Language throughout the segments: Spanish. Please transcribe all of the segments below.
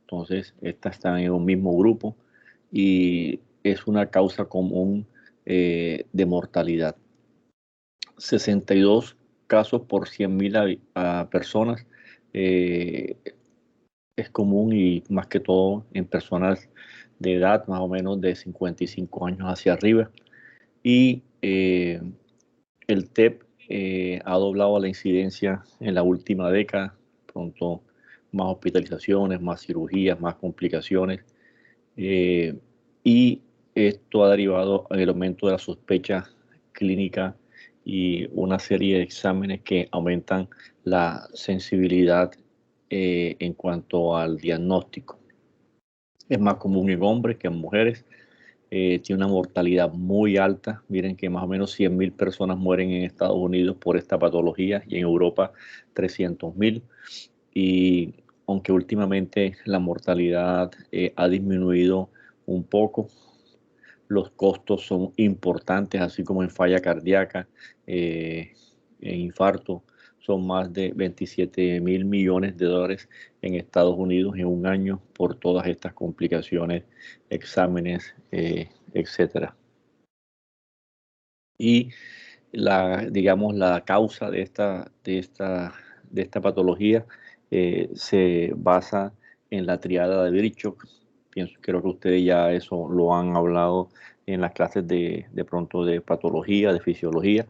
Entonces, estas están en un mismo grupo y es una causa común de mortalidad. 62 casos por 100.000 personas eh, es común, y más que todo en personas de edad más o menos de 55 años hacia arriba. Y el TEP ha doblado la incidencia en la última década. Pronto más hospitalizaciones, más cirugías, más complicaciones. Y esto ha derivado en el aumento de la sospecha clínica y una serie de exámenes que aumentan la sensibilidad en cuanto al diagnóstico. Es más común en hombres que en mujeres. Tiene una mortalidad muy alta. Miren que más o menos 100.000 personas mueren en Estados Unidos por esta patología y en Europa 300.000. Y aunque últimamente la mortalidad ha disminuido un poco, los costos son importantes, así como en falla cardíaca, en infarto. Son más de 27.000 millones de dólares en Estados Unidos en un año por todas estas complicaciones, exámenes, etcétera. Y digamos, la causa de esta patología se basa en la triada de Virchow. Creo que ustedes ya eso lo han hablado en las clases de pronto de patología, de fisiología,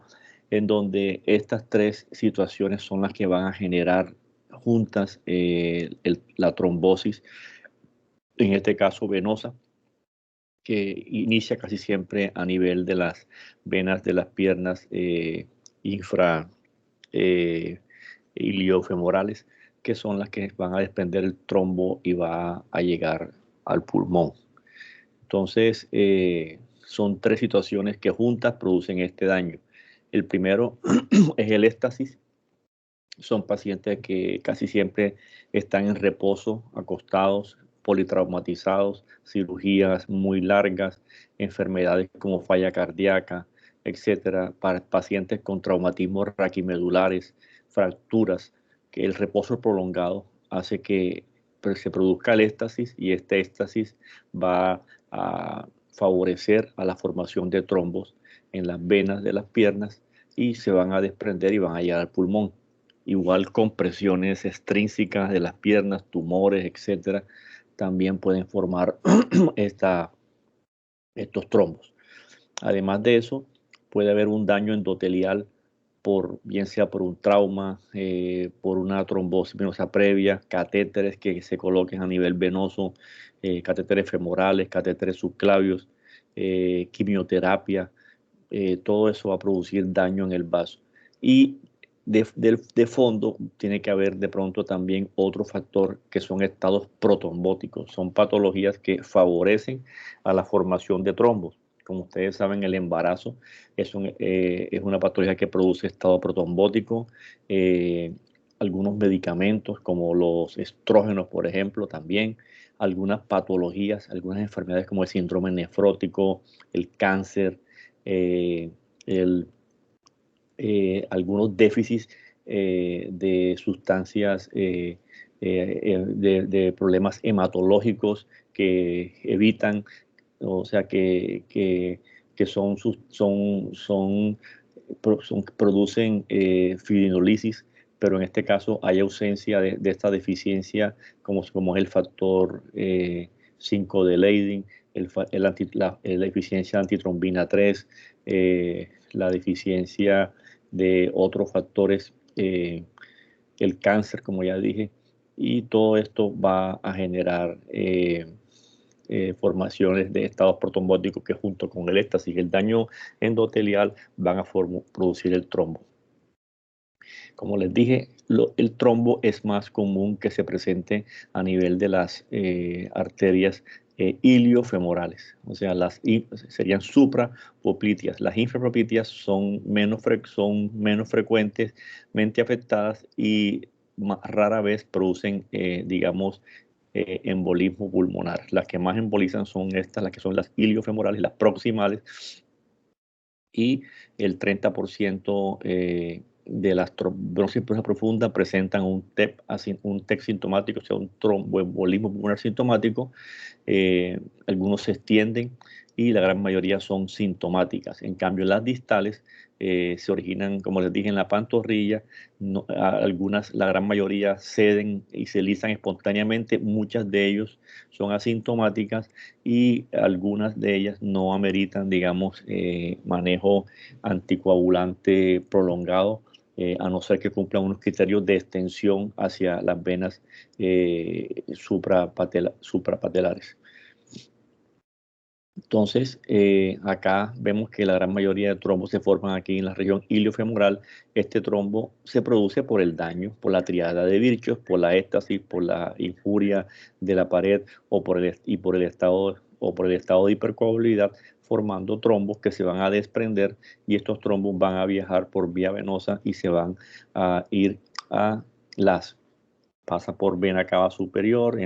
en donde estas tres situaciones son las que van a generar juntas la trombosis, en este caso venosa, que inicia casi siempre a nivel de las venas de las piernas infra iliofemorales, que son las que van a desprender el trombo y va a llegar al pulmón. Entonces, son tres situaciones que juntas producen este daño. El primero es el éxtasis. Son pacientes que casi siempre están en reposo, acostados, politraumatizados, cirugías muy largas, enfermedades como falla cardíaca, etcétera, para pacientes con traumatismos raquimedulares, fracturas, que el reposo prolongado hace que se produzca el éxtasis, y este éxtasis va a favorecer a la formación de trombos en las venas de las piernas y se van a desprender y van a llegar al pulmón. Igual compresiones extrínsecas de las piernas, tumores, etcétera, también pueden formar estos trombos. Además de eso, puede haber un daño endotelial, bien sea por un trauma, por una trombosis venosa previa, catéteres que se coloquen a nivel venoso, catéteres femorales, catéteres subclavios, quimioterapia. Todo eso va a producir daño en el vaso. Y de fondo tiene que haber de pronto también otro factor, que son estados protrombóticos. Son patologías que favorecen a la formación de trombos. Como ustedes saben, el embarazo es una patología que produce estado protrombótico. Algunos medicamentos como los estrógenos, por ejemplo, también. Algunas patologías, algunas enfermedades como el síndrome nefrótico, el cáncer, eh, algunos déficits de sustancias, de problemas hematológicos que evitan, o sea, que producen fibrinolisis, pero en este caso hay ausencia de esta deficiencia, como es el factor 5 de Leydig, la deficiencia de antitrombina 3, la deficiencia de otros factores, el cáncer, como ya dije, y todo esto va a generar formaciones de estados protrombóticos que, junto con el éxtasis y el daño endotelial, van a producir el trombo. Como les dije, el trombo es más común que se presente a nivel de las arterias iliofemorales, o sea, serían suprapopliteas. Las infrapopliteas son menos frecuentemente afectadas y rara vez producen, digamos, embolismo pulmonar. Las que más embolizan son estas, las que son las iliofemorales, las proximales, y el 30% de las trombosis profunda presentan un TEP sintomático, o sea, un tromboembolismo pulmonar sintomático. Algunos se extienden y la gran mayoría son sintomáticas. En cambio, las distales se originan, como les dije, en la pantorrilla. Algunas, la gran mayoría ceden y se lisan espontáneamente. Muchas de ellos son asintomáticas y algunas de ellas no ameritan, digamos, manejo anticoagulante prolongado, a no ser que cumplan unos criterios de extensión hacia las venas suprapatelares. Entonces, acá vemos que la gran mayoría de trombos se forman aquí en la región iliofemoral. Este trombo se produce por el daño, por la triada de Virchow, por la éstasis, por la injuria de la pared o por el estado de hipercoagulabilidad, formando trombos que se van a desprender, y estos trombos van a viajar por vía venosa y se van a ir a pasa por vena cava superior,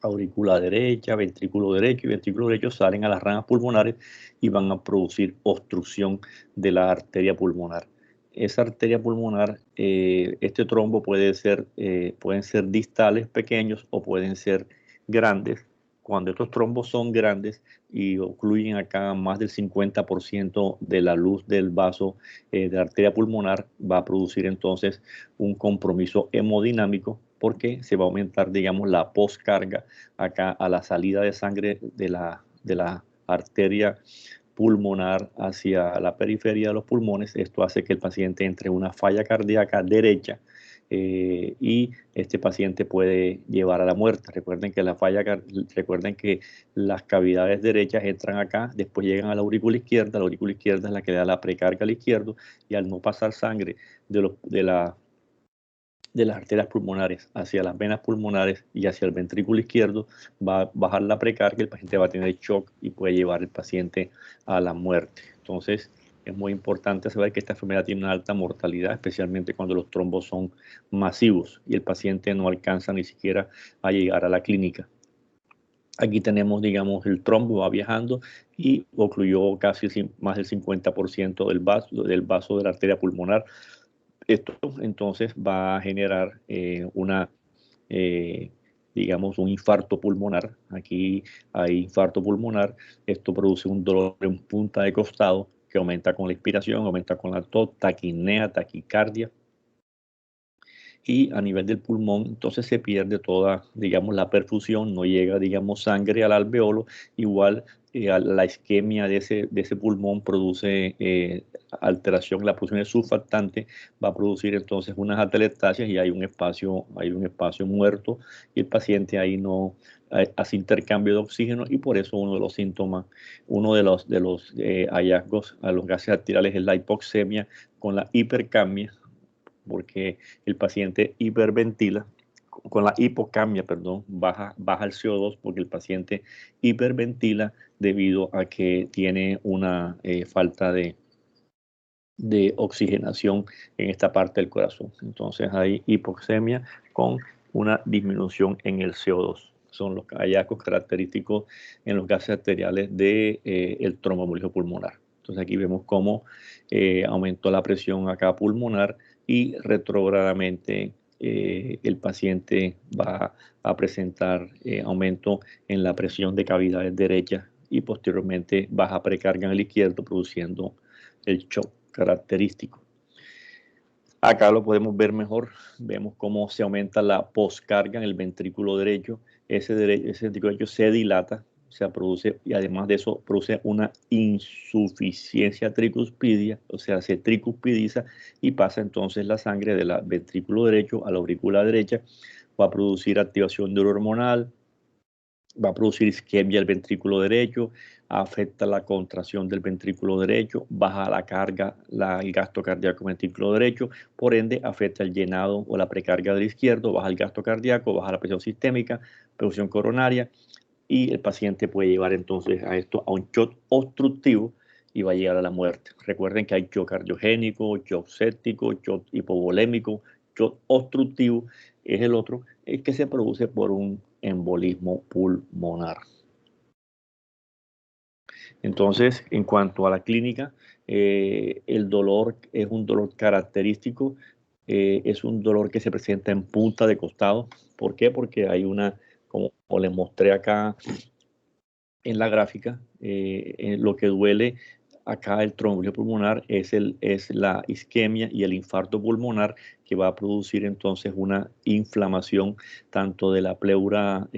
aurícula derecha, ventrículo derecho y ventrículo derecho, salen a las ramas pulmonares y van a producir obstrucción de la arteria pulmonar. Esa arteria pulmonar, este trombo pueden ser distales pequeños o pueden ser grandes. Cuando estos trombos son grandes y ocluyen acá más del 50% de la luz del vaso de la arteria pulmonar, va a producir entonces un compromiso hemodinámico, porque se va a aumentar, digamos, la poscarga acá a la salida de sangre de la arteria pulmonar hacia la periferia de los pulmones. Esto hace que el paciente entre en una falla cardíaca derecha, y este paciente puede llevar a la muerte. Recuerden que las cavidades derechas entran acá, después llegan a la aurícula izquierda es la que da la precarga al izquierdo, y al no pasar sangre de las arterias pulmonares hacia las venas pulmonares y hacia el ventrículo izquierdo, va a bajar la precarga, el paciente va a tener shock y puede llevar al paciente a la muerte. Entonces, es muy importante saber que esta enfermedad tiene una alta mortalidad, especialmente cuando los trombos son masivos y el paciente no alcanza ni siquiera a llegar a la clínica. Aquí tenemos, digamos, el trombo va viajando y ocluyó casi más del 50% del vaso de la arteria pulmonar. Esto entonces va a generar digamos, un infarto pulmonar. Aquí hay infarto pulmonar. Esto produce un dolor en punta de costado que aumenta con la inspiración, aumenta con la tos, taquipnea, taquicardia. Y a nivel del pulmón, entonces se pierde toda, digamos, la perfusión, no llega, digamos, sangre al alveolo. Igual la isquemia de ese pulmón produce alteración, la producción de surfactante va a producir entonces unas atelectasias y hay un espacio muerto, y el paciente ahí no hace intercambio de oxígeno, y por eso uno de los síntomas, uno de los hallazgos a los gases arteriales es la hipoxemia con la hipercamia, porque el paciente hiperventila, con la hipocamia, perdón, baja el CO2 porque el paciente hiperventila debido a que tiene una falta de oxigenación en esta parte del corazón. Entonces hay hipoxemia con una disminución en el CO2. Son los hallazgos característicos en los gases arteriales del tromboembolismo pulmonar. Entonces aquí vemos cómo aumentó la presión acá pulmonar y retrógradamente el paciente va a presentar aumento en la presión de cavidades derechas y posteriormente baja precarga en el izquierdo, produciendo el shock característico. Acá lo podemos ver mejor, vemos cómo se aumenta la poscarga en el ventrículo derecho. Ese ventrículo derecho se dilata, se produce, y además de eso produce una insuficiencia tricuspidia, o sea, se tricuspidiza y pasa entonces la sangre del ventrículo derecho a la aurícula derecha. Va a producir activación neurohormonal, va a producir isquemia del ventrículo derecho, afecta la contracción del ventrículo derecho, baja la carga, el gasto cardíaco del ventrículo derecho, por ende afecta el llenado o la precarga del izquierdo, baja el gasto cardíaco, baja la presión sistémica, presión coronaria, y el paciente puede llevar entonces a esto a un shock obstructivo y va a llegar a la muerte. Recuerden que hay shock cardiogénico, shock séptico, shock hipovolémico, shock obstructivo es el otro, el que se produce por un embolismo pulmonar. Entonces, en cuanto a la clínica, El dolor es un dolor característico, es un dolor que se presenta en punta de costado. ¿Por qué? Porque hay una, como les mostré acá en la gráfica, lo que duele acá el tromboembolismo pulmonar es la isquemia y el infarto pulmonar, que va a producir entonces una inflamación tanto de la pleura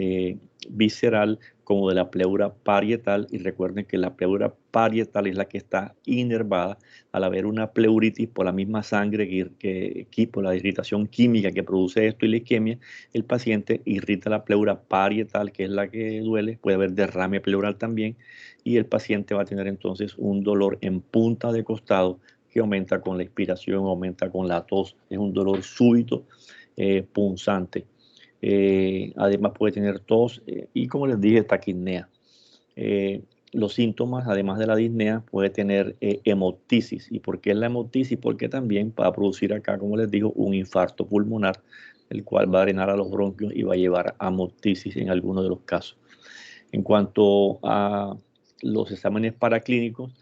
visceral como de la pleura parietal. Y recuerden que la pleura parietal es la que está inervada. Al haber una pleuritis por la misma sangre por la irritación química que produce esto y la isquemia, el paciente irrita la pleura parietal, que es la que duele. Puede haber derrame pleural también, y el paciente va a tener entonces un dolor en punta de costado que aumenta con la expiración, aumenta con la tos. Es un dolor súbito, punzante. Además puede tener tos y, como les dije, taquipnea. Eh, los síntomas, además de la disnea, puede tener hemoptisis. ¿Y por qué es la hemoptisis? Porque también va a producir acá, como les digo, un infarto pulmonar, el cual va a drenar a los bronquios y va a llevar a hemoptisis en algunos de los casos. En cuanto a los exámenes paraclínicos,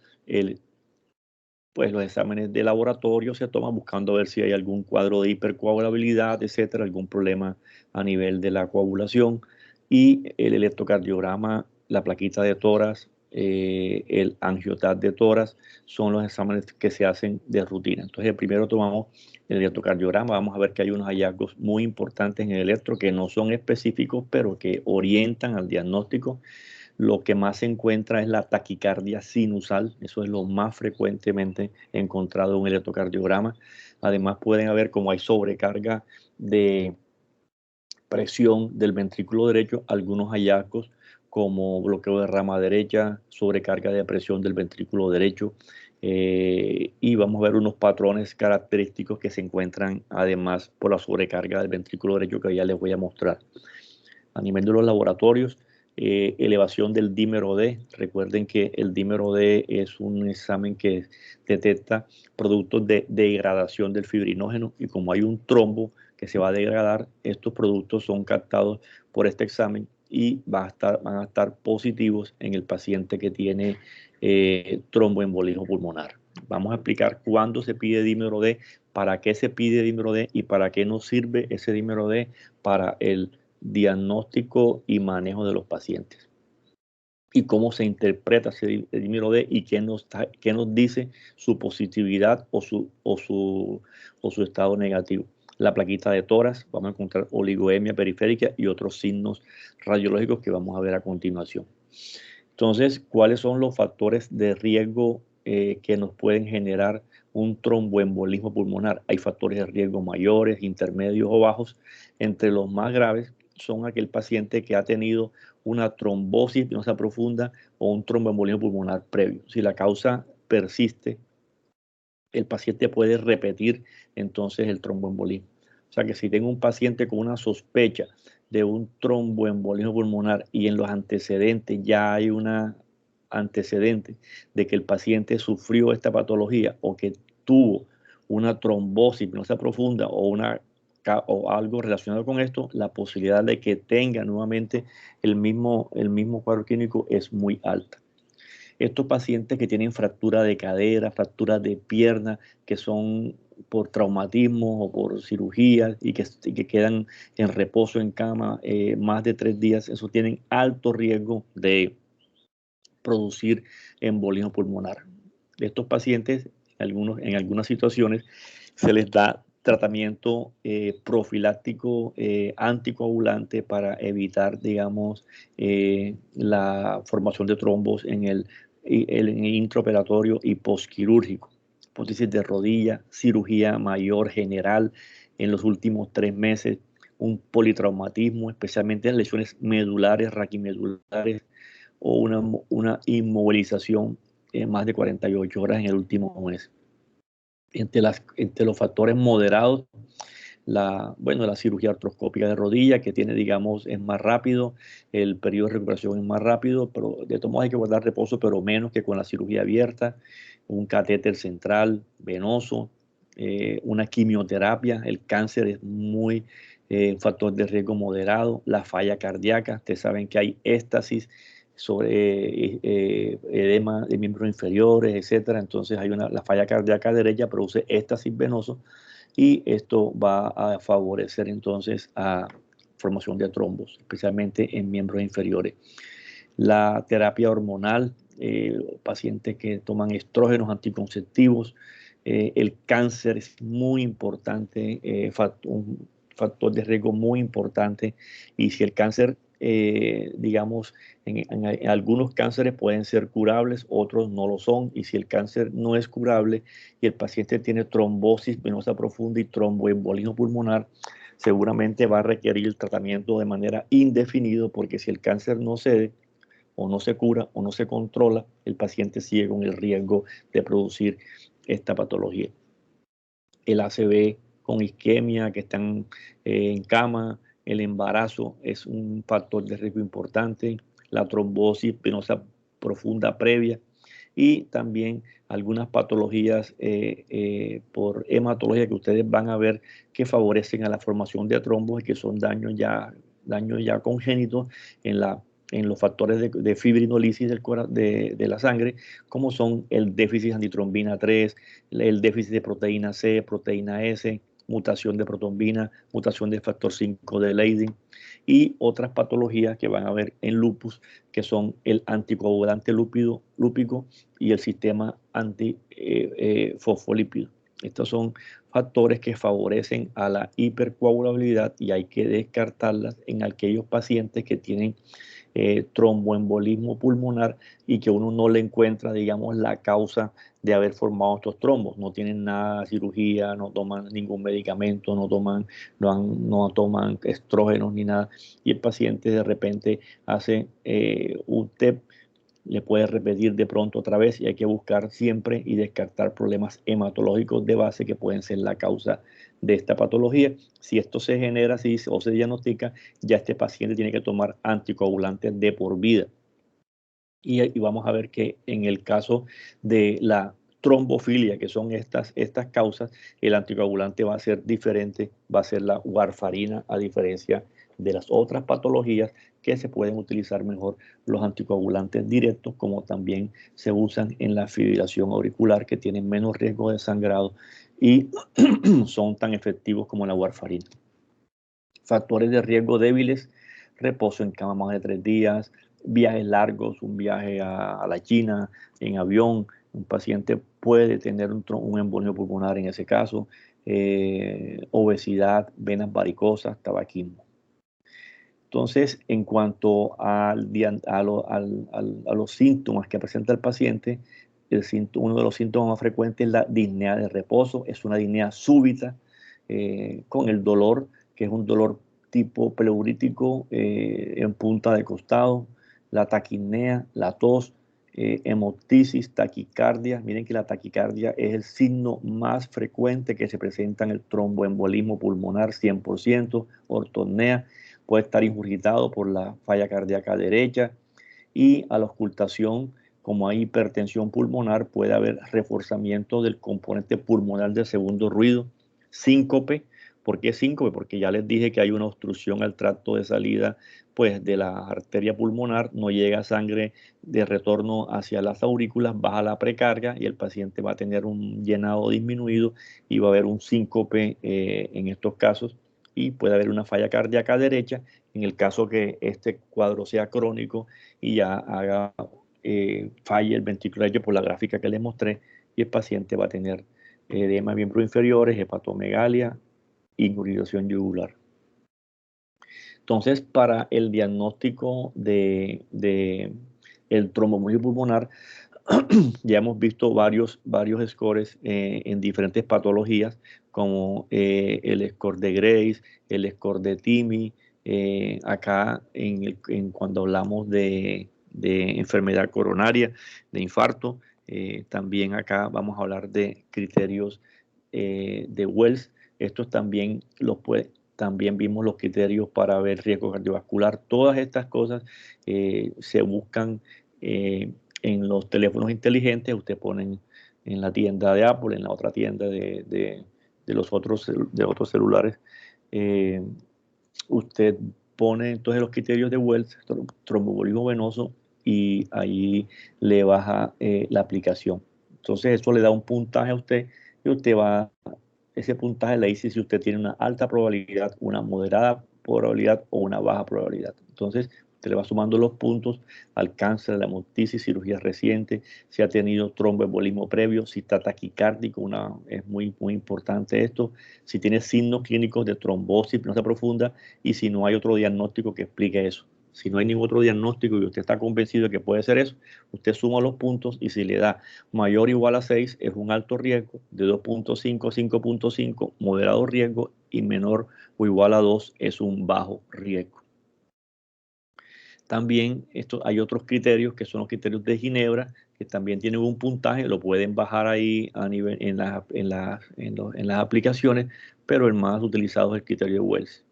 pues los exámenes de laboratorio se toman buscando ver si hay algún cuadro de hipercoagulabilidad, etcétera, algún problema a nivel de la coagulación. Y el electrocardiograma, la plaquita de tórax, el angiotat de tórax son los exámenes que se hacen de rutina. Entonces, primero tomamos el electrocardiograma, vamos a ver que hay unos hallazgos muy importantes en el electro que no son específicos, pero que orientan al diagnóstico. Lo que más se encuentra es la taquicardia sinusal. Eso es lo más frecuentemente encontrado en un electrocardiograma. Además, pueden haber, como hay sobrecarga de presión del ventrículo derecho, algunos hallazgos como bloqueo de rama derecha, sobrecarga de presión del ventrículo derecho. Y vamos a ver unos patrones característicos que se encuentran además por la sobrecarga del ventrículo derecho, que ya les voy a mostrar. A nivel de los laboratorios, elevación del dímero D. Recuerden que el dímero D es un examen que detecta productos de degradación del fibrinógeno, y como hay un trombo que se va a degradar, estos productos son captados por este examen y van a estar positivos en el paciente que tiene tromboembolismo pulmonar. Vamos a explicar cuándo se pide dímero D, para qué se pide dímero D y para qué nos sirve ese dímero D para el diagnóstico y manejo de los pacientes, y cómo se interpreta ese dímero D y qué nos dice su positividad o su estado negativo. La plaquita de tórax, vamos a encontrar oligoemia periférica y otros signos radiológicos que vamos a ver a continuación. Entonces, ¿cuáles son los factores de riesgo que nos pueden generar un tromboembolismo pulmonar? Hay factores de riesgo mayores, intermedios o bajos. Entre los más graves son aquel paciente que ha tenido una trombosis venosa profunda o un tromboembolismo pulmonar previo. Si la causa persiste, el paciente puede repetir entonces el tromboembolismo. O sea que si tengo un paciente con una sospecha de un tromboembolismo pulmonar y en los antecedentes ya hay una antecedente de que el paciente sufrió esta patología o que tuvo una trombosis venosa profunda o algo relacionado con esto, la posibilidad de que tenga nuevamente el mismo cuadro clínico es muy alta. Estos pacientes que tienen fractura de cadera, fracturas de pierna, que son por traumatismo o por cirugía y que quedan en reposo en cama más de 3 días, eso tienen alto riesgo de producir embolismo pulmonar. De estos pacientes, en algunas situaciones, se les da tratamiento profiláctico anticoagulante para evitar, digamos, la formación de trombos en el intraoperatorio y postquirúrgico. Prótesis de rodilla, cirugía mayor general en los últimos 3 meses, un politraumatismo, especialmente en lesiones medulares, raquimedulares, o una inmovilización en más de 48 horas en el último mes. Entre los factores moderados, la cirugía artroscópica de rodilla, que tiene, digamos, es más rápido, el periodo de recuperación es más rápido, pero de todos modos hay que guardar reposo, pero menos que con la cirugía abierta, un catéter central venoso, una quimioterapia. El cáncer es muy factor de riesgo moderado, la falla cardíaca. Ustedes saben que hay éstasis sobre edema de miembros inferiores, etcétera. Entonces la falla cardíaca derecha produce éxtasis venoso y esto va a favorecer entonces a formación de trombos, especialmente en miembros inferiores. La terapia hormonal, pacientes que toman estrógenos anticonceptivos, el cáncer es muy importante, un factor de riesgo muy importante, y si el cáncer, digamos, en algunos cánceres pueden ser curables, otros no lo son, y si el cáncer no es curable y el paciente tiene trombosis venosa profunda y tromboembolismo pulmonar, seguramente va a requerir el tratamiento de manera indefinida, porque si el cáncer no cede, o no se cura o no se controla, el paciente sigue con el riesgo de producir esta patología. El ACV con isquemia, que están en cama, el embarazo es un factor de riesgo importante, la trombosis venosa profunda previa y también algunas patologías por hematología que ustedes van a ver que favorecen a la formación de trombos y que son daños ya congénitos en los factores de fibrinolisis de la sangre, como son el déficit de antitrombina 3, el déficit de proteína C, proteína S, mutación de protombina, mutación del factor 5 de Leiden y otras patologías que van a ver en lupus, que son el anticoagulante lúpico y el sistema antifosfolípido. Estos son factores que favorecen a la hipercoagulabilidad y hay que descartarlas en aquellos pacientes que tienen tromboembolismo pulmonar y que uno no le encuentra, digamos, la causa de haber formado estos trombos. No tienen nada de cirugía, no toman ningún medicamento, no toman estrógenos ni nada. Y el paciente de repente hace un TEP, le puede repetir de pronto otra vez y hay que buscar siempre y descartar problemas hematológicos de base que pueden ser la causa de esta patología. Si esto se genera o se diagnostica, ya este paciente tiene que tomar anticoagulantes de por vida. Y vamos a ver que en el caso de la trombofilia, que son estas causas, el anticoagulante va a ser diferente, va a ser la warfarina, a diferencia de las otras patologías que se pueden utilizar mejor los anticoagulantes directos, como también se usan en la fibrilación auricular, que tienen menos riesgo de sangrado y son tan efectivos como la warfarina. Factores de riesgo débiles: reposo en cama más de 3 días, viajes largos, un viaje a la China en avión, un paciente puede tener un embolio pulmonar en ese caso, obesidad, venas varicosas, tabaquismo. Entonces, en cuanto a los síntomas que presenta el paciente, uno de los síntomas más frecuentes es la disnea de reposo. Es una disnea súbita con el dolor, que es un dolor tipo pleurítico en punta de costado, la taquipnea, la tos, hemoptisis, taquicardia. Miren que la taquicardia es el signo más frecuente que se presenta en el tromboembolismo pulmonar, 100%, ortopnea, puede estar ingurgitado por la falla cardíaca derecha, y a la auscultación, como hay hipertensión pulmonar, puede haber reforzamiento del componente pulmonar del segundo ruido, síncope. ¿Por qué síncope? Porque ya les dije que hay una obstrucción al tracto de salida pues, de la arteria pulmonar, no llega sangre de retorno hacia las aurículas, baja la precarga y el paciente va a tener un llenado disminuido y va a haber un síncope en estos casos, y puede haber una falla cardíaca derecha en el caso que este cuadro sea crónico y ya falle el ventrículo derecho por la gráfica que les mostré, y el paciente va a tener edema de miembros inferiores, hepatomegalia, ingurgitación yugular. Entonces, para el diagnóstico de el tromboembolismo pulmonar, ya hemos visto varios scores en diferentes patologías, como el score de Grace, el score de TIMI. Acá, cuando hablamos de enfermedad coronaria, de infarto, también acá vamos a hablar de criterios de Wells. Estos también también vimos los criterios para ver riesgo cardiovascular. Todas estas cosas se buscan en los teléfonos inteligentes. Usted pone en la tienda de Apple, en la otra tienda de los otros celulares. Usted pone entonces los criterios de Wells, tromboembolismo venoso, y ahí le baja la aplicación. Entonces eso le da un puntaje a usted y usted va, ese puntaje le dice si usted tiene una alta probabilidad, una moderada probabilidad o una baja probabilidad. Entonces usted le va sumando los puntos al cáncer, a la hemoptisis, cirugía reciente, si ha tenido tromboembolismo previo, si está taquicárdico, es muy importante esto, si tiene signos clínicos de trombosis venosa profunda y si no hay otro diagnóstico que explique eso. Si no hay ningún otro diagnóstico y usted está convencido de que puede ser eso, usted suma los puntos y si le da mayor o igual a 6 es un alto riesgo, de 2.5 a 5.5 moderado riesgo y menor o igual a 2 es un bajo riesgo. También hay otros criterios que son los criterios de Ginebra, que también tienen un puntaje, lo pueden bajar ahí a nivel, en las aplicaciones, pero el más utilizado es el criterio de Wells.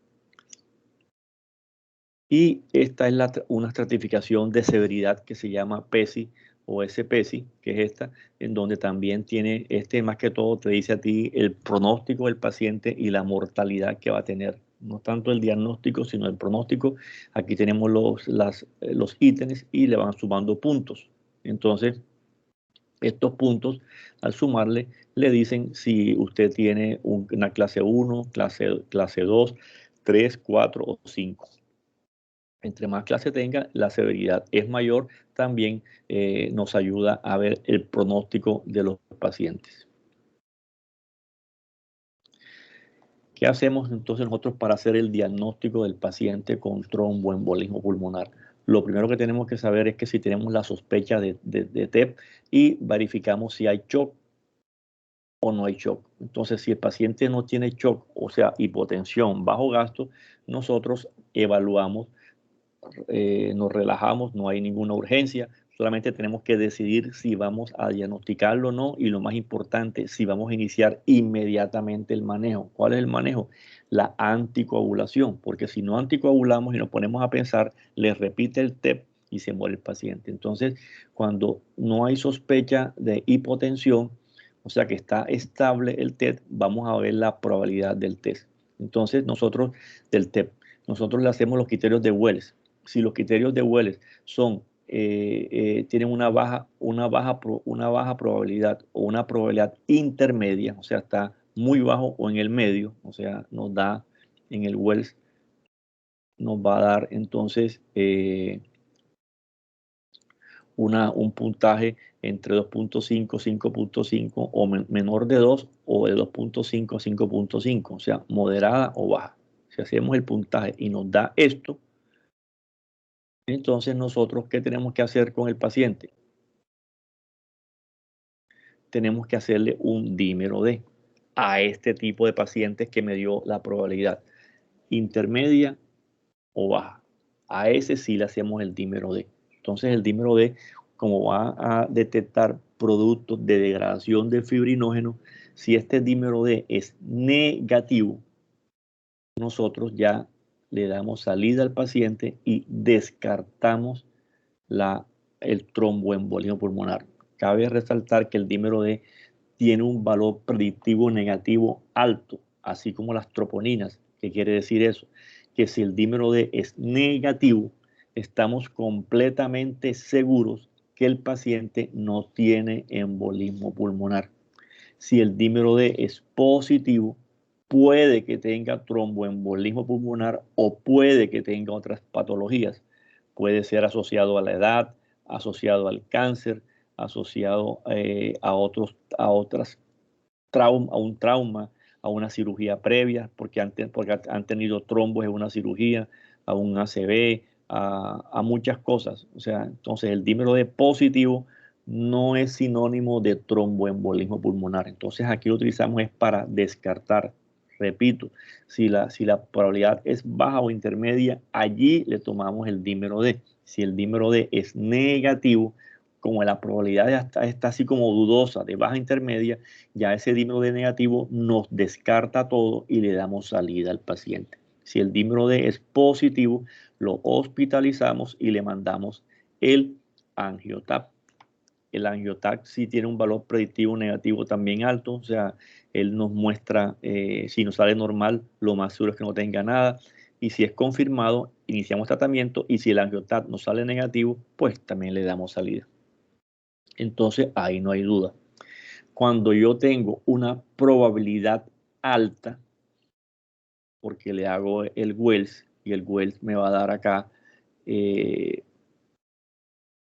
Y esta es una estratificación de severidad que se llama PESI o SPESI, que es esta, en donde también tiene, más que todo te dice a ti el pronóstico del paciente y la mortalidad que va a tener. No tanto el diagnóstico, sino el pronóstico. Aquí tenemos los ítems y le van sumando puntos. Entonces, estos puntos, al sumarle, le dicen si usted tiene una clase 1, clase 2, 3, 4 o 5. Entre más clase tenga, la severidad es mayor, también nos ayuda a ver el pronóstico de los pacientes. ¿Qué hacemos entonces nosotros para hacer el diagnóstico del paciente con tromboembolismo pulmonar? Lo primero que tenemos que saber es que si tenemos la sospecha de TEP y verificamos si hay shock o no hay shock. Entonces, si el paciente no tiene shock, o sea, hipotensión, bajo gasto, nosotros evaluamos, nos relajamos, no hay ninguna urgencia, solamente tenemos que decidir si vamos a diagnosticarlo o no y lo más importante, si vamos a iniciar inmediatamente el manejo. ¿Cuál es el manejo? La anticoagulación, porque si no anticoagulamos y nos ponemos a pensar, le repite el TEP y se muere el paciente. Entonces, cuando no hay sospecha de hipotensión, o sea que está estable el TEP, vamos a ver la probabilidad del test. Entonces, del TEP, nosotros le hacemos los criterios de Wells. Si los criterios de Wells tienen una baja probabilidad o una probabilidad intermedia, o sea, está muy bajo o en el medio, o sea, nos da en el Wells, nos va a dar entonces un puntaje entre 2.5, 5.5 o menor de 2 o de 2.5 a 5.5, o sea, moderada o baja. Si hacemos el puntaje y nos da esto, entonces nosotros, ¿qué tenemos que hacer con el paciente? Tenemos que hacerle un dímero D a este tipo de pacientes que me dio la probabilidad intermedia o baja. A ese sí le hacemos el dímero D. Entonces el dímero D, como va a detectar productos de degradación de fibrinógeno, si este dímero D es negativo, nosotros ya le damos salida al paciente y descartamos el tromboembolismo pulmonar. Cabe resaltar que el dímero D tiene un valor predictivo negativo alto, así como las troponinas. ¿Qué quiere decir eso? Que si el dímero D es negativo, estamos completamente seguros que el paciente no tiene embolismo pulmonar. Si el dímero D es positivo, puede que tenga tromboembolismo pulmonar o puede que tenga otras patologías. Puede ser asociado a la edad, asociado al cáncer, asociado a un trauma, a una cirugía previa, porque han tenido trombos en una cirugía, a un ACV, a muchas cosas. O sea, entonces el dímero D positivo no es sinónimo de tromboembolismo pulmonar. Entonces aquí lo utilizamos es para descartar. Repito, si la probabilidad es baja o intermedia, allí le tomamos el dímero D. Si el dímero D es negativo, como la probabilidad está así como dudosa, de baja intermedia, ya ese dímero D negativo nos descarta todo y le damos salida al paciente. Si el dímero D es positivo, lo hospitalizamos y le mandamos el AngioTAP. El AngioTAP sí tiene un valor predictivo negativo también alto, o sea, él nos muestra, si nos sale normal, lo más seguro es que no tenga nada. y si es confirmado, iniciamos tratamiento, y si el angioTAT no sale negativo, pues también le damos salida. Entonces, ahí no hay duda. Cuando yo tengo una probabilidad alta, porque le hago el Wells, y el Wells me va a dar acá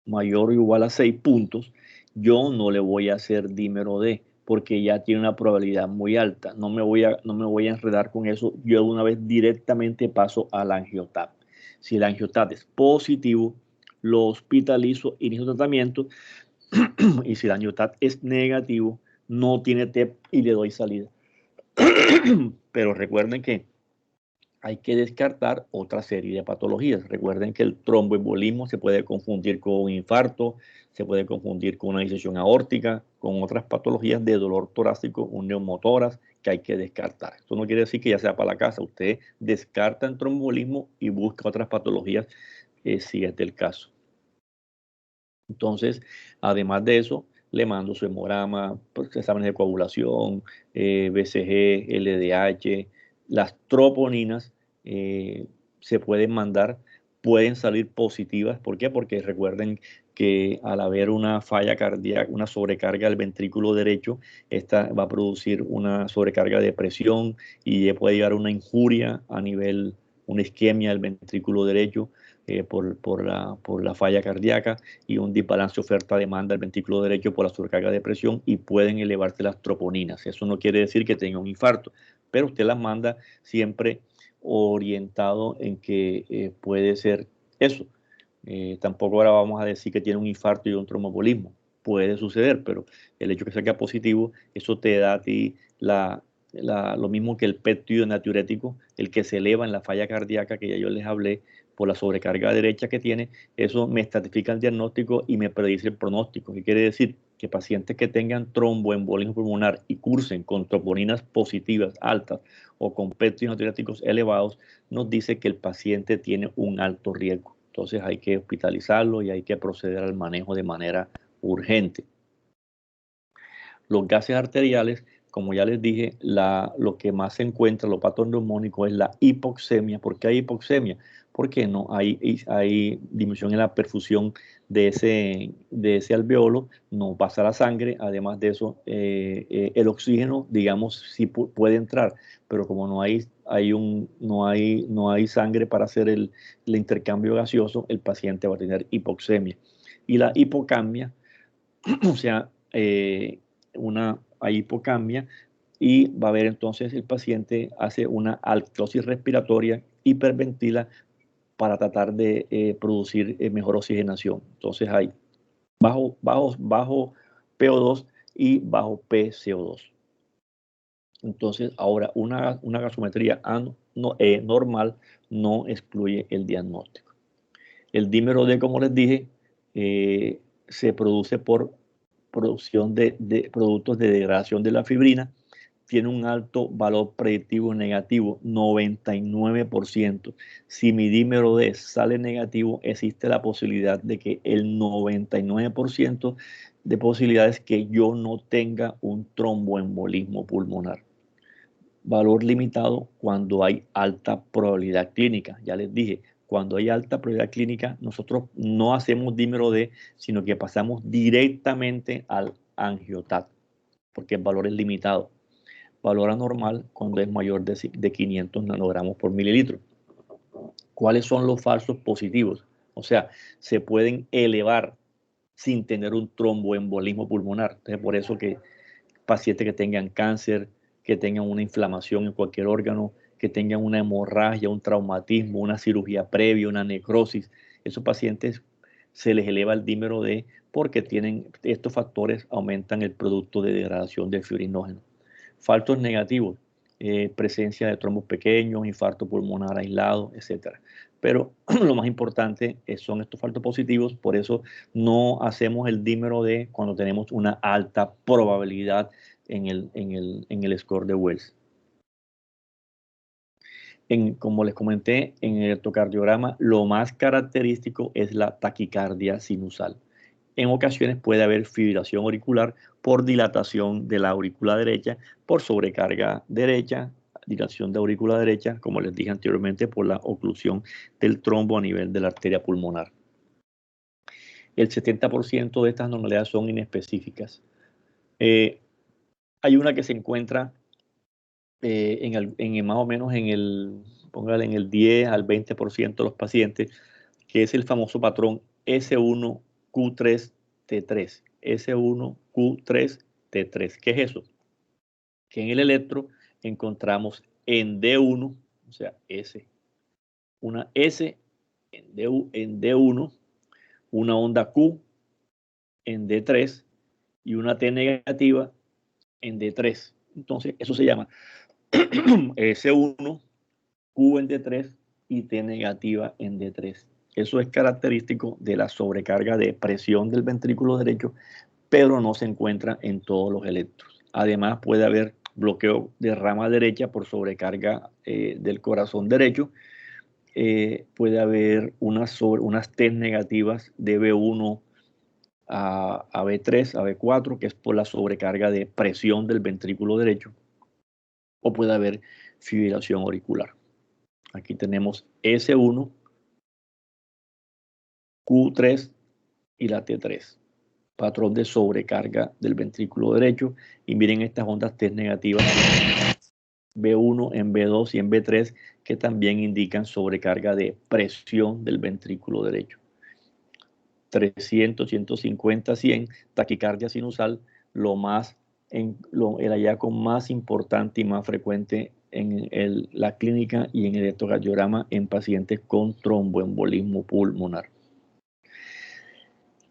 mayor o igual a 6 puntos, yo no le voy a hacer dímero D, porque ya tiene una probabilidad muy alta. No me voy a enredar con eso. Yo de una vez directamente paso al angioTAT. Si el angioTAT es positivo, lo hospitalizo, inicio tratamiento, y si el angioTAT es negativo, no tiene TEP y le doy salida. Pero recuerden que hay que descartar otra serie de patologías. Recuerden que el tromboembolismo se puede confundir con un infarto, se puede confundir con una disección aórtica, con otras patologías de dolor torácico, un neumotórax, que hay que descartar. Esto no quiere decir que ya sea para la casa. Usted descarta el tromboembolismo y busca otras patologías si es del caso. Entonces, además de eso, le mando su hemograma, pues, exámenes de coagulación, BCG, LDH, las troponinas se pueden mandar, pueden salir positivas. ¿Por qué? Porque recuerden que al haber una falla cardíaca, una sobrecarga del ventrículo derecho, esta va a producir una sobrecarga de presión y puede llegar a una injuria a nivel, una isquemia del ventrículo derecho por la falla cardíaca, y un desbalance oferta-demanda del ventrículo derecho por la sobrecarga de presión, y pueden elevarse las troponinas. Eso no quiere decir que tenga un infarto, pero usted las manda siempre orientado en que puede ser eso. Tampoco ahora vamos a decir que tiene un infarto y un tromboembolismo. Puede suceder, pero el hecho de que salga positivo, eso te da a ti lo mismo que el péptido natriurético, el que se eleva en la falla cardíaca, que ya yo les hablé, por la sobrecarga derecha que tiene. Eso me estratifica el diagnóstico y me predice el pronóstico. ¿Qué quiere decir? Que pacientes que tengan tromboembolismo pulmonar y cursen con troponinas positivas altas o con péptidos natriuréticos elevados, nos dice que el paciente tiene un alto riesgo. Entonces hay que hospitalizarlo y hay que proceder al manejo de manera urgente. Los gases arteriales, como ya les dije, lo que más se encuentra, lo patoneumónico, es la hipoxemia. ¿Por qué hay hipoxemia? Porque no hay disminución en la perfusión de ese alveolo, no pasa la sangre. Además de eso, el oxígeno, digamos, sí puede entrar, pero como no hay sangre para hacer el intercambio gaseoso, el paciente va a tener hipoxemia. Y la hipocamia, o sea, hay hipocamia, y va a haber entonces el paciente hace una alcalosis respiratoria, hiperventila para tratar de producir mejor oxigenación. Entonces hay bajo PO2 y bajo PCO2. Entonces ahora una gasometría normal no excluye el diagnóstico. El dímero D, como les dije, se produce por producción de productos de degradación de la fibrina. Tiene un alto valor predictivo negativo, 99%. Si mi dímero D sale negativo, existe la posibilidad de que el 99% de posibilidades que yo no tenga un tromboembolismo pulmonar. Valor limitado cuando hay alta probabilidad clínica. Ya les dije, cuando hay alta probabilidad clínica, nosotros no hacemos dímero D, sino que pasamos directamente al angioTAT, porque el valor es limitado. Valor anormal cuando es mayor de 500 nanogramos por mililitro. ¿Cuáles son los falsos positivos? O sea, se pueden elevar sin tener un tromboembolismo pulmonar. Entonces, por eso que pacientes que tengan cáncer, que tengan una inflamación en cualquier órgano, que tengan una hemorragia, un traumatismo, una cirugía previa, una necrosis, esos pacientes se les eleva el dímero D, porque tienen estos factores, aumentan el producto de degradación del fibrinógeno. Falsos negativos, presencia de trombos pequeños, infarto pulmonar aislado, etc. Pero lo más importante son estos falsos positivos. Por eso no hacemos el dímero D cuando tenemos una alta probabilidad en el score de Wells. Como les comenté, en el electrocardiograma lo más característico es la taquicardia sinusal. En ocasiones puede haber fibrilación auricular por dilatación de la aurícula derecha, por sobrecarga derecha, dilatación de aurícula derecha, como les dije anteriormente, por la oclusión del trombo a nivel de la arteria pulmonar. El 70% de estas anormalidades son inespecíficas. Hay una que se encuentra más o menos póngale en el 10 al 20% de los pacientes, que es el famoso patrón S1Q3T3. S1Q3T3. ¿Qué es eso? Que en el electro encontramos en D1, o sea, una S en D1, una onda Q en D3 y una T negativa en D3. Entonces, eso se llama S1, Q en D3 y T negativa en D3. Eso es característico de la sobrecarga de presión del ventrículo derecho, pero no se encuentra en todos los electros. Además, puede haber bloqueo de rama derecha por sobrecarga del corazón derecho. Puede haber unas T negativas de B1 a B3, a B4, que es por la sobrecarga de presión del ventrículo derecho. O puede haber fibrilación auricular. Aquí tenemos S1, Q3 y la T3. Patrón de sobrecarga del ventrículo derecho. Y miren estas ondas T negativas, B1 en B2 y en B3, que también indican sobrecarga de presión del ventrículo derecho. 300, 150, 100, taquicardia sinusal, el hallazgo más importante y más frecuente en la clínica y en el electrocardiograma en pacientes con tromboembolismo pulmonar.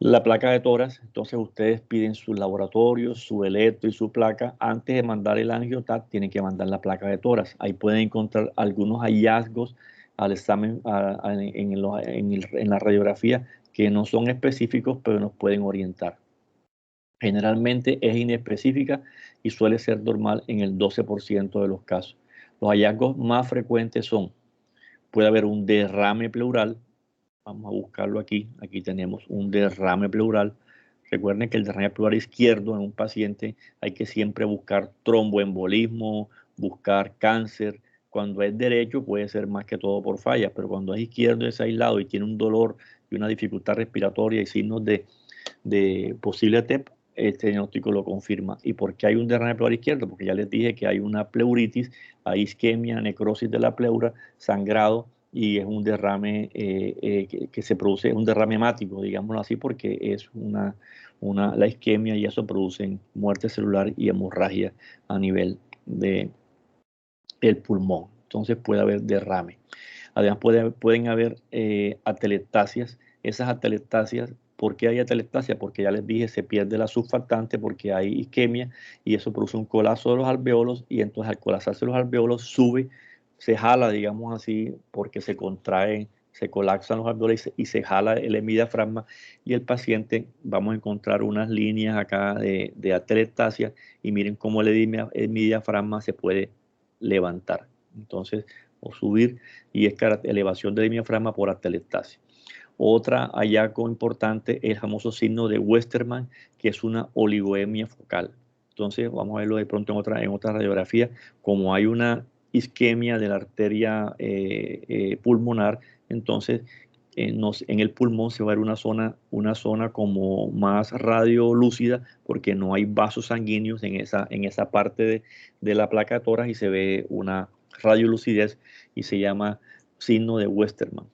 La placa de tórax, entonces ustedes piden sus laboratorios, su electro y su placa. Antes de mandar el angioTAC, tienen que mandar la placa de tórax. Ahí pueden encontrar algunos hallazgos al examen en la radiografía que no son específicos, pero nos pueden orientar. Generalmente es inespecífica y suele ser normal en el 12% de los casos. Los hallazgos más frecuentes puede haber un derrame pleural. Vamos a buscarlo aquí. Aquí tenemos un derrame pleural. Recuerden que el derrame pleural izquierdo en un paciente hay que siempre buscar tromboembolismo, buscar cáncer. Cuando es derecho puede ser más que todo por falla, pero cuando es izquierdo es aislado y tiene un dolor y una dificultad respiratoria y signos de posible TEP, este diagnóstico lo confirma. ¿Y por qué hay un derrame pleural izquierdo? Porque ya les dije que hay una pleuritis, hay isquemia, necrosis de la pleura, sangrado, y es un derrame que se produce, un derrame hemático, digámoslo así, porque es la isquemia y eso produce muerte celular y hemorragia a nivel del pulmón. Entonces puede haber derrame. Además pueden haber atelectasias. Esas atelectasias, ¿por qué hay atelectasia? Porque ya les dije, se pierde la surfactante porque hay isquemia y eso produce un colapso de los alveolos y entonces al colapsarse los alveolos se jala, digamos así, porque se contraen, se colapsan los alveolos y se jala el hemidiafragma y el paciente, vamos a encontrar unas líneas acá de atelectasia y miren cómo el hemidiafragma se puede levantar. Entonces, o subir, y es elevación del diafragma por atelectasia. Otra hallazgo importante es el famoso signo de Westermann, que es una oligoemia focal. Entonces, vamos a verlo de pronto en otra radiografía, como hay una isquemia de la arteria pulmonar, entonces en el pulmón se va a ver una zona como más radiolúcida porque no hay vasos sanguíneos en esa parte de la placa de tórax y se ve una radiolucidez y se llama signo de Westermann.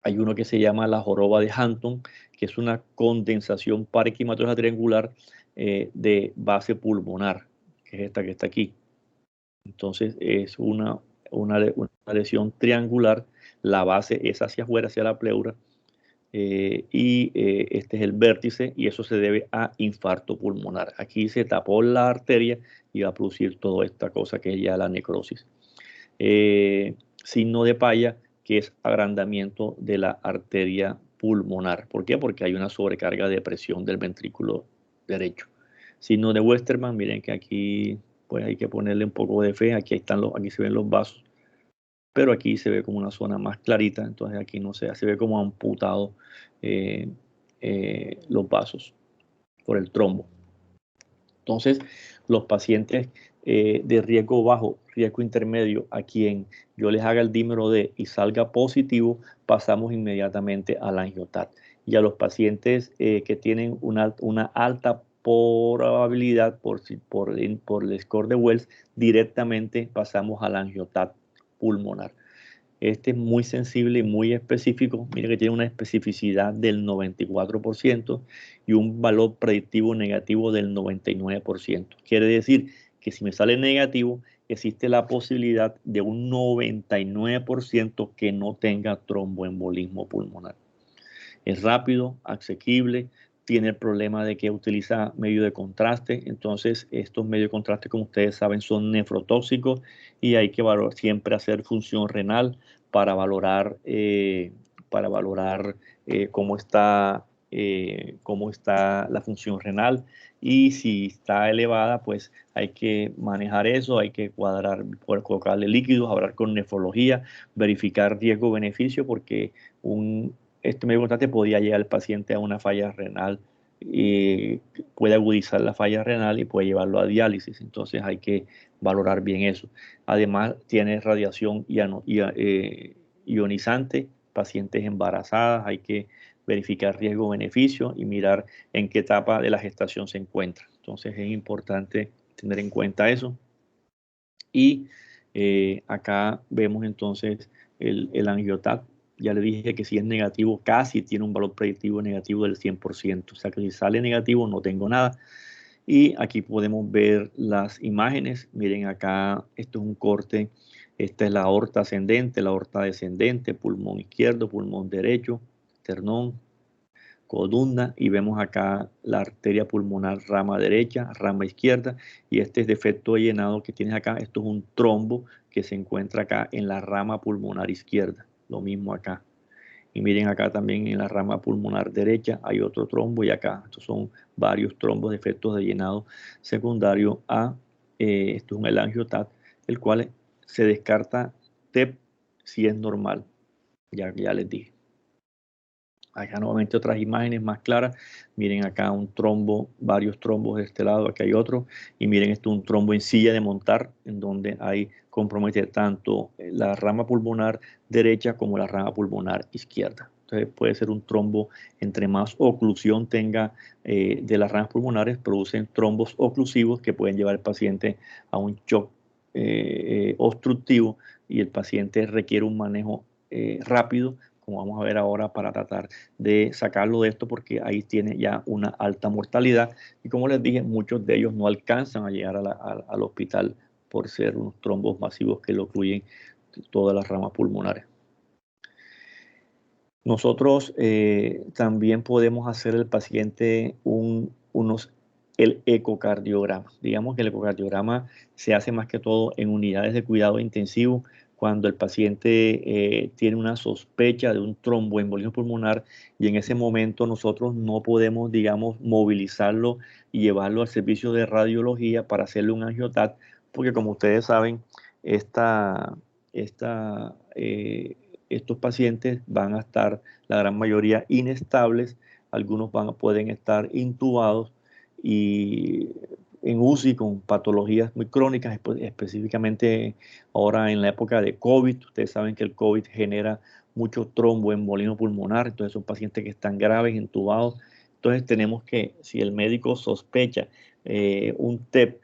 Hay uno que se llama la joroba de Hampton, que es una condensación parenquimatosa triangular de base pulmonar, que es esta que está aquí. Entonces es una lesión triangular, la base es hacia afuera, hacia la pleura, este es el vértice y eso se debe a infarto pulmonar. Aquí se tapó la arteria y va a producir toda esta cosa que es ya la necrosis. Signo de Paya, que es agrandamiento de la arteria pulmonar. ¿Por qué? Porque hay una sobrecarga de presión del ventrículo derecho. Signo de Westermann, miren que aquí pues hay que ponerle un poco de fe. Aquí se ven los vasos, pero aquí se ve como una zona más clarita, entonces aquí no se ve como amputado los vasos por el trombo. Entonces, los pacientes de riesgo bajo, riesgo intermedio, a quien yo les haga el dímero D y salga positivo, pasamos inmediatamente al angiotat. Y a los pacientes que tienen una alta probabilidad por el score de Wells, directamente pasamos al angiotat pulmonar. Este es muy sensible y muy específico. Mira que tiene una especificidad del 94% y un valor predictivo negativo del 99%. Quiere decir que si me sale negativo, existe la posibilidad de un 99% que no tenga tromboembolismo pulmonar. Es rápido, asequible, tiene el problema de que utiliza medio de contraste. Entonces, estos medios de contraste, como ustedes saben, son nefrotóxicos y hay que siempre hacer función renal para valorar, cómo está la función renal. Y si está elevada, pues hay que manejar eso, hay que colocarle líquidos, hablar con nefrología, verificar riesgo-beneficio, porque este medio contraste podía llevar al paciente a una falla renal, y puede agudizar la falla renal y puede llevarlo a diálisis. Entonces hay que valorar bien eso. Además, tiene radiación ionizante, pacientes embarazadas, hay que verificar riesgo-beneficio y mirar en qué etapa de la gestación se encuentra. Entonces es importante tener en cuenta eso. Y acá vemos entonces el angiotat. Ya le dije que si es negativo, casi tiene un valor predictivo negativo del 100%. O sea que si sale negativo, no tengo nada. Y aquí podemos ver las imágenes. Miren acá, esto es un corte. Esta es la aorta ascendente, la aorta descendente, pulmón izquierdo, pulmón derecho, esternón, columna, y vemos acá la arteria pulmonar rama derecha, rama izquierda, y este es defecto de llenado que tienes acá. Esto es un trombo que se encuentra acá en la rama pulmonar izquierda. Lo mismo acá. Y miren acá también en la rama pulmonar derecha hay otro trombo, y acá estos son varios trombos de efectos de llenado secundario a esto es un angiotat, el cual se descarta TEP si es normal. Ya les dije. Acá nuevamente otras imágenes más claras. Miren acá un trombo, varios trombos de este lado, aquí hay otro. Y miren esto, un trombo en silla de montar, en donde hay compromete tanto la rama pulmonar derecha como la rama pulmonar izquierda. Entonces puede ser un trombo, entre más oclusión tenga de las ramas pulmonares, producen trombos oclusivos que pueden llevar al paciente a un shock obstructivo, y el paciente requiere un manejo rápido, como vamos a ver ahora, para tratar de sacarlo de esto, porque ahí tiene ya una alta mortalidad. Y como les dije, muchos de ellos no alcanzan a llegar al hospital por ser unos trombos masivos que lo ocluyen todas las ramas pulmonares. Nosotros también podemos hacer al paciente el ecocardiograma. Digamos que el ecocardiograma se hace más que todo en unidades de cuidado intensivo, cuando el paciente tiene una sospecha de un tromboembolismo pulmonar, y en ese momento nosotros no podemos, digamos, movilizarlo y llevarlo al servicio de radiología para hacerle un angiotat, porque como ustedes saben, esta, esta estos pacientes van a estar, la gran mayoría, inestables. Algunos pueden estar intubados y en UCI con patologías muy crónicas, específicamente ahora en la época de COVID. Ustedes saben que el COVID genera mucho tromboembolismo pulmonar, entonces son pacientes que están graves, intubados. Entonces tenemos que, si el médico sospecha un TEP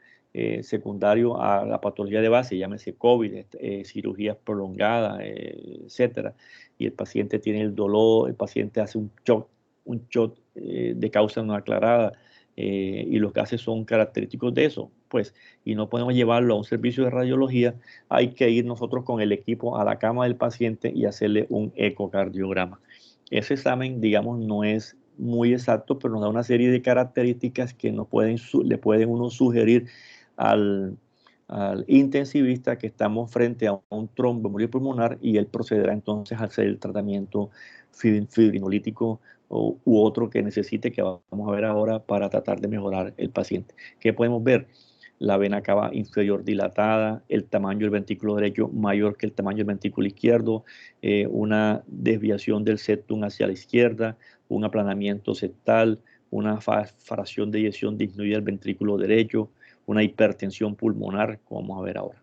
secundario a la patología de base, llámese COVID, cirugías prolongadas, etcétera, y el paciente tiene el dolor, el paciente hace un shock de causa no aclarada, y los gases son característicos de eso, pues, y no podemos llevarlo a un servicio de radiología, hay que ir nosotros con el equipo a la cama del paciente y hacerle un ecocardiograma. Ese examen, digamos, no es muy exacto, pero nos da una serie de características que le pueden uno sugerir al intensivista que estamos frente a un tromboembolismo pulmonar, y él procederá entonces a hacer el tratamiento fibrinolítico u otro que necesite, que vamos a ver ahora, para tratar de mejorar el paciente. ¿Qué podemos ver? La vena cava inferior dilatada, el tamaño del ventrículo derecho mayor que el tamaño del ventrículo izquierdo, una desviación del septum hacia la izquierda, un aplanamiento septal, una fracción de eyección disminuida del ventrículo derecho, una hipertensión pulmonar, como vamos a ver ahora.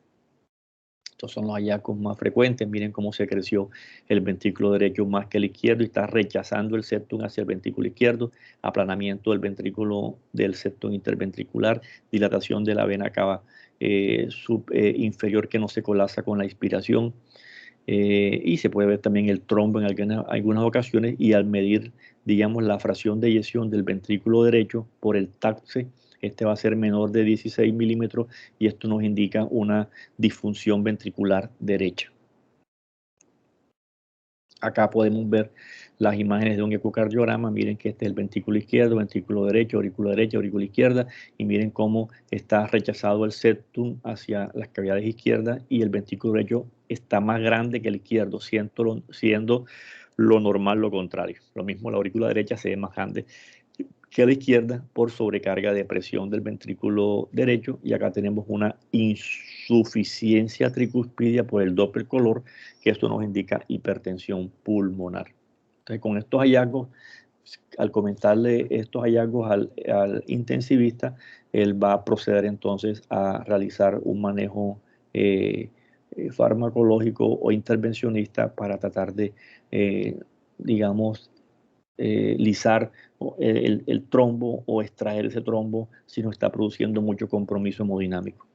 Estos son los hallazgos más frecuentes. Miren cómo se creció el ventrículo derecho más que el izquierdo y está rechazando el septum hacia el ventrículo izquierdo, aplanamiento del ventrículo del septum interventricular, dilatación de la vena cava inferior que no se colapsa con la inspiración. Y se puede ver también el trombo en algunas ocasiones, y al medir, digamos, la fracción de eyección del ventrículo derecho por el TACSE, este va a ser menor de 16 milímetros y esto nos indica una disfunción ventricular derecha. Acá podemos ver las imágenes de un ecocardiograma. Miren que este es el ventrículo izquierdo, ventrículo derecho, aurícula izquierda, y miren cómo está rechazado el septum hacia las cavidades izquierdas y el ventrículo derecho está más grande que el izquierdo, siendo lo normal lo contrario. Lo mismo, la aurícula derecha se ve más grande que a la izquierda por sobrecarga de presión del ventrículo derecho, y acá tenemos una insuficiencia tricuspidia por el Doppler color, que esto nos indica hipertensión pulmonar. Entonces, con estos hallazgos, al comentarle estos hallazgos al intensivista, él va a proceder entonces a realizar un manejo farmacológico o intervencionista para tratar de, digamos, lisar el trombo o extraer ese trombo si no está produciendo mucho compromiso hemodinámico.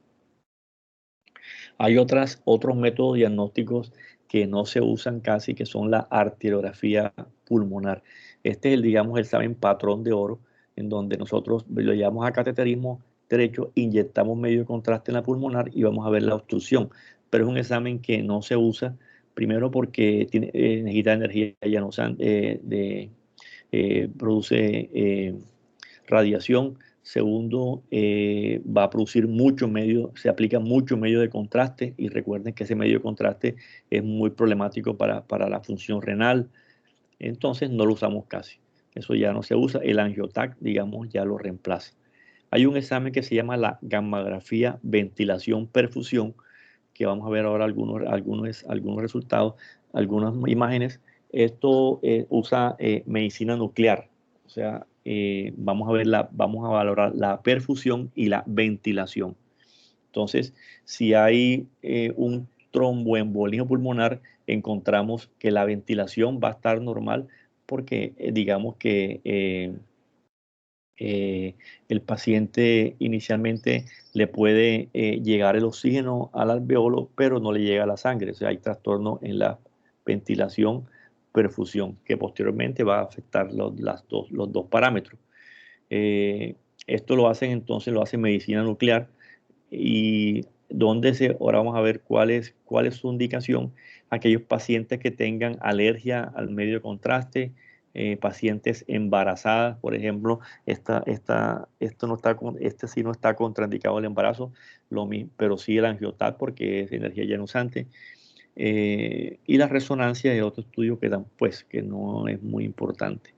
Hay otros métodos diagnósticos que no se usan casi, que son la arteriografía pulmonar. Este es el, digamos, el examen patrón de oro, en donde nosotros lo llamamos a cateterismo derecho, inyectamos medio de contraste en la pulmonar y vamos a ver la obstrucción. Pero es un examen que no se usa, primero porque necesita energía produce radiación. Segundo, va a producir se aplica mucho medio de contraste, y recuerden que ese medio de contraste es muy problemático para la función renal, entonces no lo usamos casi. Eso ya no se usa, el angiotac, digamos, ya lo reemplaza. Hay un examen que se llama la gammagrafía ventilación-perfusión, que vamos a ver ahora algunos resultados, algunas imágenes. Esto usa medicina nuclear, o sea, vamos a valorar la perfusión y la ventilación. Entonces, si hay un tromboembolismo pulmonar, encontramos que la ventilación va a estar normal porque digamos que el paciente inicialmente le puede llegar el oxígeno al alveolo, pero no le llega la sangre. O sea, hay trastorno en la ventilación, perfusión, que posteriormente va a afectar los dos parámetros. Esto lo hace medicina nuclear, y ahora vamos a ver cuál es su indicación. Aquellos pacientes que tengan alergia al medio de contraste, pacientes embarazadas, por ejemplo, este sí no está contraindicado el embarazo, pero sí el angiotat porque es energía ionizante. Y la resonancia es otro estudio que no es muy importante.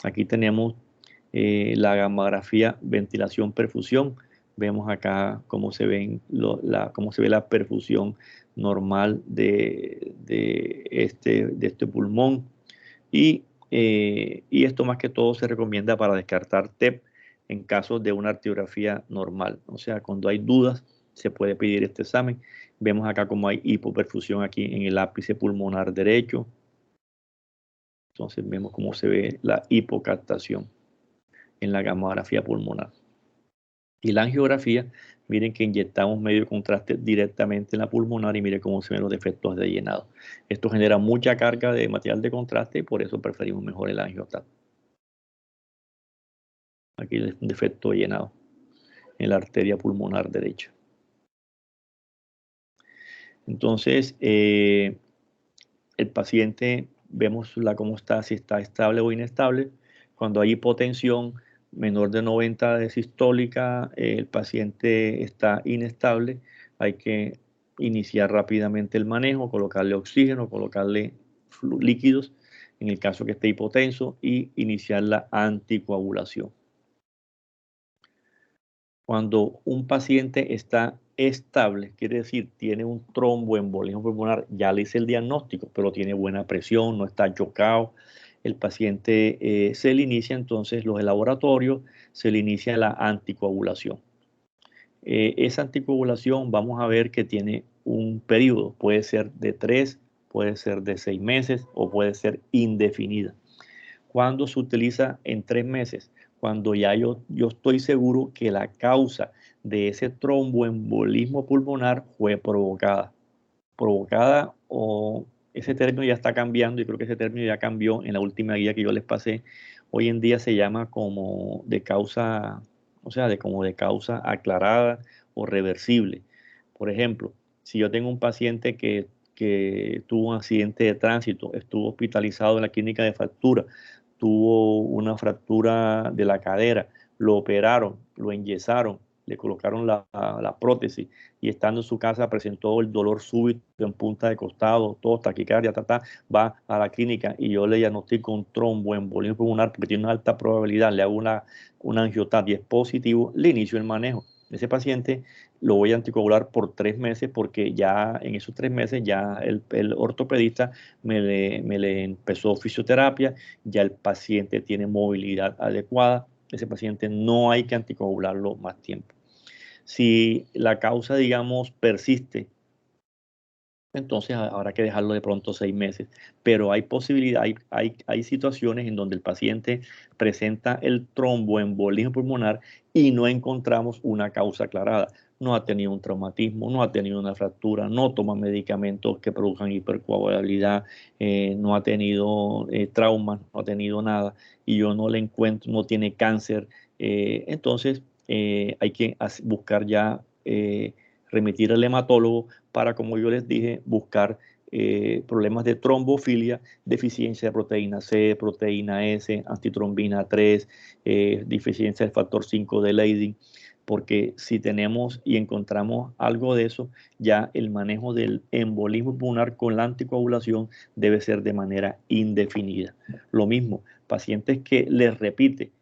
Aquí tenemos la gammagrafía ventilación-perfusión. Vemos acá cómo se ve la perfusión normal de este pulmón. Y esto más que todo se recomienda para descartar TEP en casos de una arteriografía normal. O sea, cuando hay dudas, se puede pedir este examen. Vemos acá cómo hay hipoperfusión aquí en el ápice pulmonar derecho. Entonces vemos cómo se ve la hipocaptación en la gammagrafía pulmonar. Y la angiografía, miren que inyectamos medio de contraste directamente en la pulmonar y miren cómo se ven los defectos de llenado. Esto genera mucha carga de material de contraste y por eso preferimos mejor el angiotat. Aquí es un defecto de llenado en la arteria pulmonar derecha. Entonces, el paciente, vemos cómo está, si está estable o inestable. Cuando hay hipotensión menor de 90 de sistólica, el paciente está inestable, hay que iniciar rápidamente el manejo, colocarle oxígeno, colocarle líquidos, en el caso que esté hipotenso, y iniciar la anticoagulación. Cuando un paciente está estable, quiere decir, tiene un tromboembolismo pulmonar, ya le hice el diagnóstico, pero tiene buena presión, no está chocado, el paciente se le inicia entonces los laboratorios, se le inicia la anticoagulación. Esa anticoagulación vamos a ver que tiene un periodo, puede ser de 3, puede ser de 6 meses o puede ser indefinida. ¿Cuándo se utiliza en 3 meses? Cuando ya yo estoy seguro que la causa de ese tromboembolismo pulmonar fue provocada o ese término ya está cambiando y creo que ese término ya cambió en la última guía que yo les pasé. Hoy en día se llama como de causa, o sea, de como de causa aclarada o reversible. Por ejemplo, si yo tengo un paciente que tuvo un accidente de tránsito, estuvo hospitalizado en la clínica de fractura, tuvo una fractura de la cadera, lo operaron, lo enyesaron, le colocaron la prótesis y estando en su casa presentó el dolor súbito en punta de costado, tos, taquicardia, va a la clínica y yo le diagnostico un tromboembolismo pulmonar porque tiene una alta probabilidad, le hago una angiotatia, es positivo, le inicio el manejo. Ese paciente lo voy a anticoagular por 3 meses porque ya en esos 3 meses ya el ortopedista me le empezó fisioterapia, ya el paciente tiene movilidad adecuada, ese paciente no hay que anticoagularlo más tiempo. Si la causa, digamos, persiste, entonces habrá que dejarlo de pronto 6 meses. Pero hay posibilidad, hay situaciones en donde el paciente presenta el tromboembolismo pulmonar y no encontramos una causa aclarada. No ha tenido un traumatismo, no ha tenido una fractura, no toma medicamentos que produzcan hipercoagulabilidad, no ha tenido traumas, no ha tenido nada y yo no le encuentro, no tiene cáncer. Entonces hay que buscar ya, remitir al hematólogo para, como yo les dije, buscar problemas de trombofilia, deficiencia de proteína C, proteína S, antitrombina 3, deficiencia del factor 5 de Leydig, porque si tenemos y encontramos algo de eso, ya el manejo del embolismo pulmonar con la anticoagulación debe ser de manera indefinida. Lo mismo, pacientes que les repite,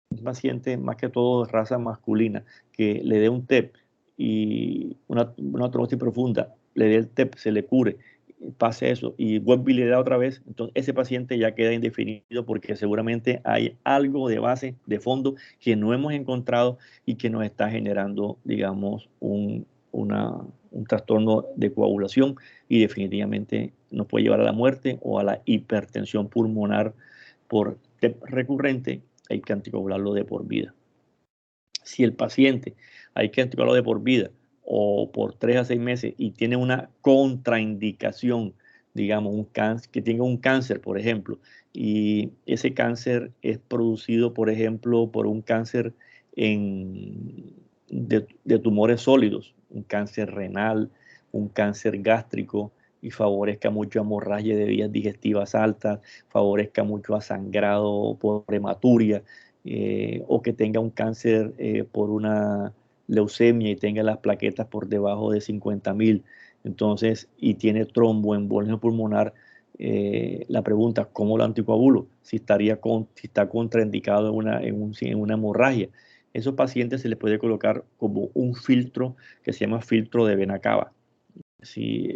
un paciente más que todo de raza masculina, que le dé un TEP y una trombosis profunda, le dé el TEP, se le cure, pase eso y vuelve y le da otra vez, entonces ese paciente ya queda indefinido porque seguramente hay algo de base, de fondo, que no hemos encontrado y que nos está generando, digamos, un trastorno de coagulación y definitivamente nos puede llevar a la muerte o a la hipertensión pulmonar por TEP recurrente. Hay que anticoagularlo de por vida. Si el paciente hay que anticoagularlo de por vida o por 3 a 6 meses y tiene una contraindicación, digamos, un cáncer, que tenga un cáncer, por ejemplo, y ese cáncer es producido, por ejemplo, por un cáncer de tumores sólidos, un cáncer renal, un cáncer gástrico, y favorezca mucho a hemorragia de vías digestivas altas, favorezca mucho a sangrado por hematuria, o que tenga un cáncer por una leucemia y tenga las plaquetas por debajo de 50.000, entonces, y tiene tromboembolismo pulmonar, la pregunta, ¿cómo lo anticoagulo? Si está contraindicado en una hemorragia. Esos pacientes se les puede colocar como un filtro que se llama filtro de vena cava. Si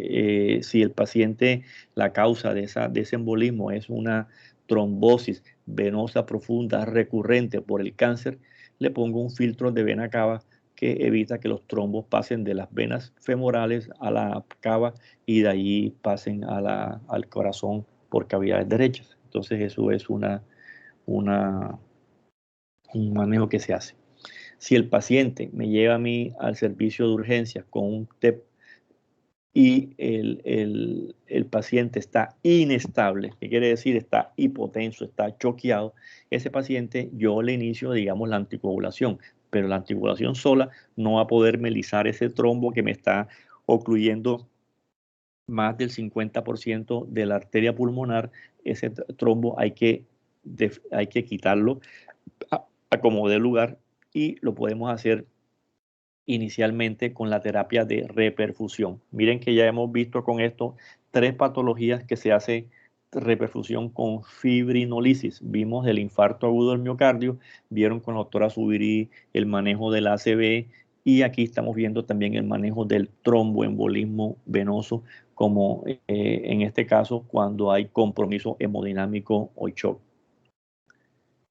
el paciente, la causa de ese embolismo es una trombosis venosa profunda recurrente por el cáncer, le pongo un filtro de vena cava que evita que los trombos pasen de las venas femorales a la cava y de ahí pasen al corazón por cavidades derechas. Entonces eso es una, un manejo que se hace. Si el paciente me lleva a mí al servicio de urgencias con un TEP y el paciente está inestable, ¿qué quiere decir? Está hipotenso, está choqueado, ese paciente yo le inicio, digamos, la anticoagulación, pero la anticoagulación sola no va a poder melizar ese trombo que me está ocluyendo más del 50% de la arteria pulmonar. Ese trombo hay que quitarlo a como dé lugar y lo podemos hacer inicialmente con la terapia de reperfusión. Miren que ya hemos visto con esto 3 patologías que se hace reperfusión con fibrinolisis. Vimos el infarto agudo del miocardio, vieron con la doctora Zubiri el manejo del ACV y aquí estamos viendo también el manejo del tromboembolismo venoso, como en este caso cuando hay compromiso hemodinámico o shock.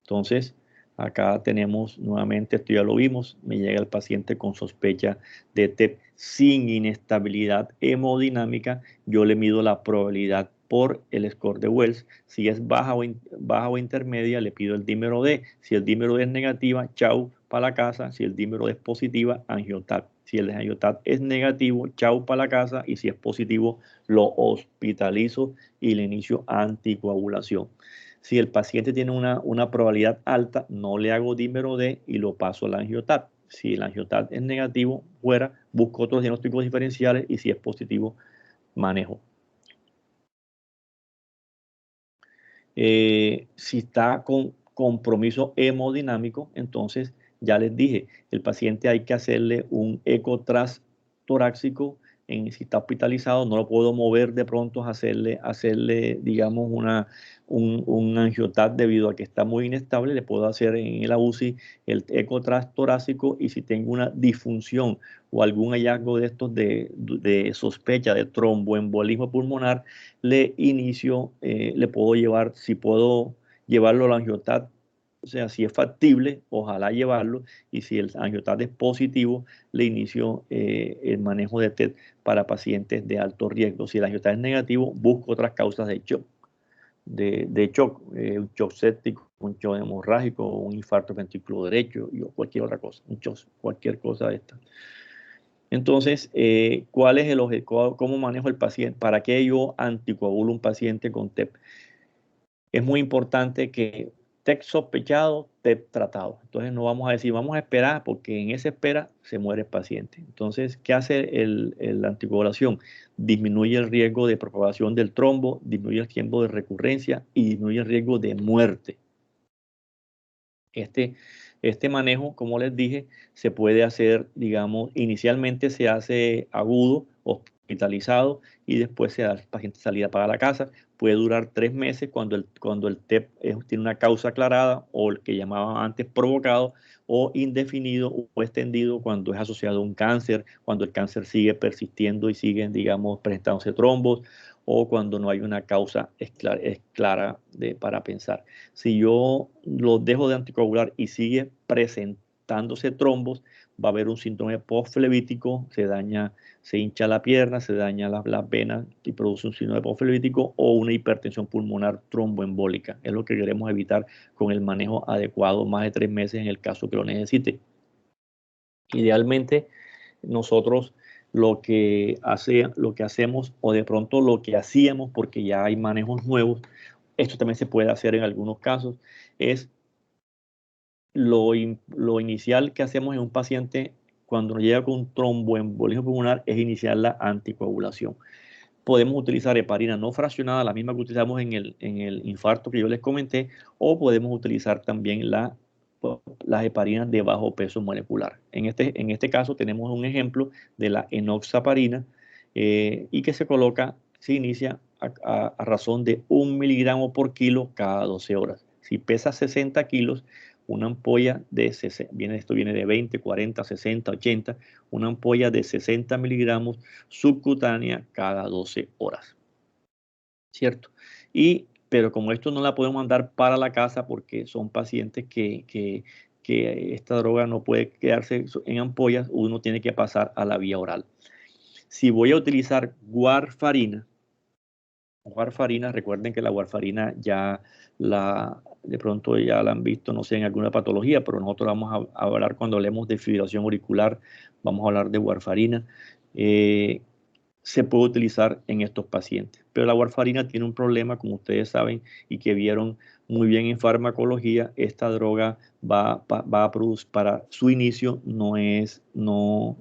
Entonces, Acá tenemos nuevamente, esto ya lo vimos, me llega el paciente con sospecha de TEP sin inestabilidad hemodinámica. Yo le mido la probabilidad por el score de Wells. Si es baja o intermedia, le pido el dímero D. Si el dímero D es negativa, chau para la casa. Si el dímero D es positiva, angiotat. Si el angiotat es negativo, chau para la casa. Y si es positivo, lo hospitalizo y le inicio anticoagulación. Si el paciente tiene una probabilidad alta, no le hago dímero D y lo paso al angiotat. Si el angiotat es negativo, fuera, busco otros diagnósticos diferenciales y si es positivo, manejo. Si está con compromiso hemodinámico, entonces ya les dije, el paciente hay que hacerle un eco torácico. Si está hospitalizado, no lo puedo mover de pronto a hacerle digamos, un angiotat debido a que está muy inestable. Le puedo hacer en la UCI el eco torácico y si tengo una disfunción o algún hallazgo de estos de sospecha de tromboembolismo pulmonar, le puedo llevar, si puedo llevarlo al angiotat, o sea, si es factible, ojalá llevarlo, y si el angiotat es positivo, le inicio el manejo de TED para pacientes de alto riesgo. Si el angiotat es negativo, busco otras causas de shock, un shock séptico, un shock hemorrágico, un infarto ventricular derecho y cualquier otra cosa, un shock, cualquier cosa de esta. Entonces, ¿cuál es el objetivo? ¿Cómo manejo el paciente? ¿Para qué yo anticoagulo un paciente con TEP? Es muy importante que TEP sospechado, TEP tratado. Entonces, no vamos a decir, vamos a esperar, porque en esa espera se muere el paciente. Entonces, ¿qué hace la anticoagulación? Disminuye el riesgo de propagación del trombo, disminuye el tiempo de recurrencia y disminuye el riesgo de muerte. Este manejo, como les dije, se puede hacer, digamos, inicialmente se hace agudo, hospitalizado, y después se da al paciente salida para la casa. Puede durar 3 meses cuando el TEP tiene una causa aclarada o el que llamaban antes provocado, o indefinido o extendido cuando es asociado a un cáncer, cuando el cáncer sigue persistiendo y siguen, digamos, presentándose trombos, o cuando no hay una causa clara para pensar. Si yo lo dejo de anticoagular y sigue presentándose trombos, va a haber un síndrome postflevítico, se hincha la pierna, se daña las venas y produce un síndrome postflevítico o una hipertensión pulmonar tromboembólica. Es lo que queremos evitar con el manejo adecuado, más de 3 meses en el caso que lo necesite. Idealmente, nosotros lo que hacemos, o de pronto lo que hacíamos, porque ya hay manejos nuevos, esto también se puede hacer en algunos casos, es lo inicial que hacemos en un paciente cuando nos llega con un tromboembolismo pulmonar es iniciar la anticoagulación. Podemos utilizar heparina no fraccionada, la misma que utilizamos en el infarto que yo les comenté, o podemos utilizar también las heparinas de bajo peso molecular. En este caso tenemos un ejemplo de la enoxaparina, y que se inicia a razón de 1 miligramo por kilo cada 12 horas. Si pesa 60 kilos, una ampolla esto viene de 20, 40, 60, 80, una ampolla de 60 miligramos subcutánea cada 12 horas, ¿cierto? Pero como esto no la podemos mandar para la casa porque son pacientes que esta droga no puede quedarse en ampollas, uno tiene que pasar a la vía oral. Si voy a utilizar warfarina, recuerden que la warfarina de pronto ya la han visto, no sé, en alguna patología, pero nosotros vamos a hablar cuando hablemos de fibrilación auricular, vamos a hablar de warfarina. Se puede utilizar en estos pacientes. Pero la warfarina tiene un problema, como ustedes saben, y que vieron muy bien en farmacología. Esta droga va a producir, para su inicio,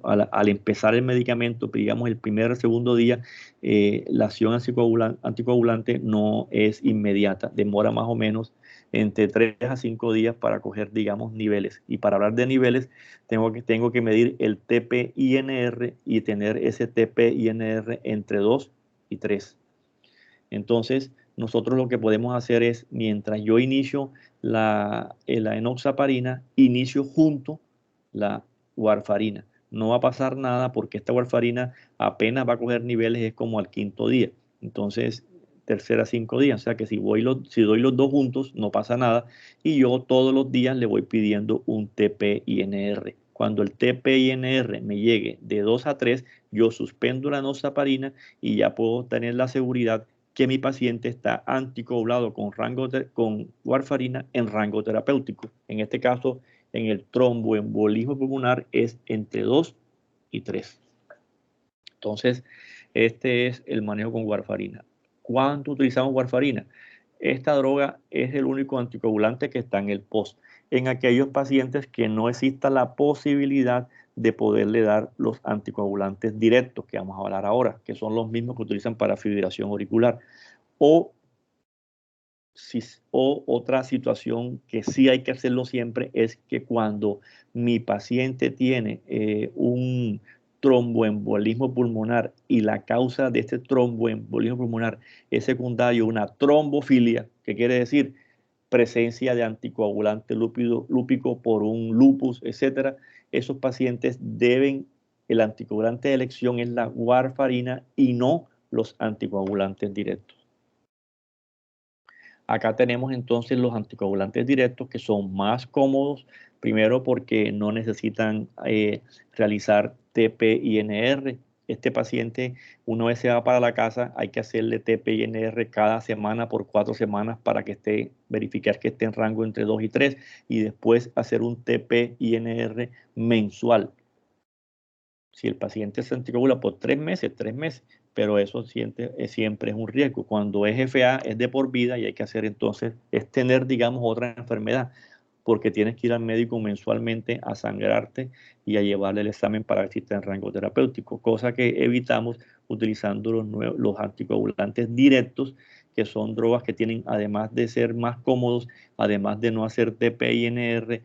al empezar el medicamento, digamos el primer o segundo día, la acción anticoagulante no es inmediata, demora más o menos entre 3 a 5 días para coger, digamos, niveles. Y para hablar de niveles, tengo que medir el TPINR y tener ese TPINR entre 2 y 3. Entonces, nosotros lo que podemos hacer es, mientras yo inicio la enoxaparina, inicio junto la warfarina. No va a pasar nada porque esta warfarina apenas va a coger niveles, es como al quinto día. Entonces, tercera 5 días. O sea que si doy los dos juntos, no pasa nada. Y yo todos los días le voy pidiendo un TP-INR. Cuando el TP-INR me llegue de 2 a 3, yo suspendo la nosaparina y ya puedo tener la seguridad que mi paciente está anticoagulado con warfarina en rango terapéutico. En este caso, en el tromboembolismo pulmonar es entre 2 y 3. Entonces, este es el manejo con warfarina. ¿Cuánto utilizamos warfarina? Esta droga es el único anticoagulante que está en el POS. En aquellos pacientes que no exista la posibilidad de poderle dar los anticoagulantes directos que vamos a hablar ahora, que son los mismos que utilizan para fibrilación auricular. O otra situación que sí hay que hacerlo siempre es que cuando mi paciente tiene un tromboembolismo pulmonar y la causa de este tromboembolismo pulmonar es secundario, una trombofilia, que quiere decir presencia de anticoagulante lúpico por un lupus, etcétera, esos pacientes el anticoagulante de elección es la warfarina y no los anticoagulantes directos. Acá tenemos entonces los anticoagulantes directos que son más cómodos, primero porque no necesitan realizar TP-INR. Este paciente, una vez se va para la casa, hay que hacerle TP-INR cada semana por 4 semanas para que verificar que esté en rango entre 2 y 3 y después hacer un TP-INR mensual. Si el paciente se anticoagula por 3 meses, pero eso siempre es un riesgo. Cuando es FA es de por vida y hay que hacer entonces, es tener, digamos, otra enfermedad, porque tienes que ir al médico mensualmente a sangrarte y a llevarle el examen para ver si está en rango terapéutico, cosa que evitamos utilizando los anticoagulantes directos, que son drogas que tienen, además de ser más cómodos, además de no hacer TP-INR,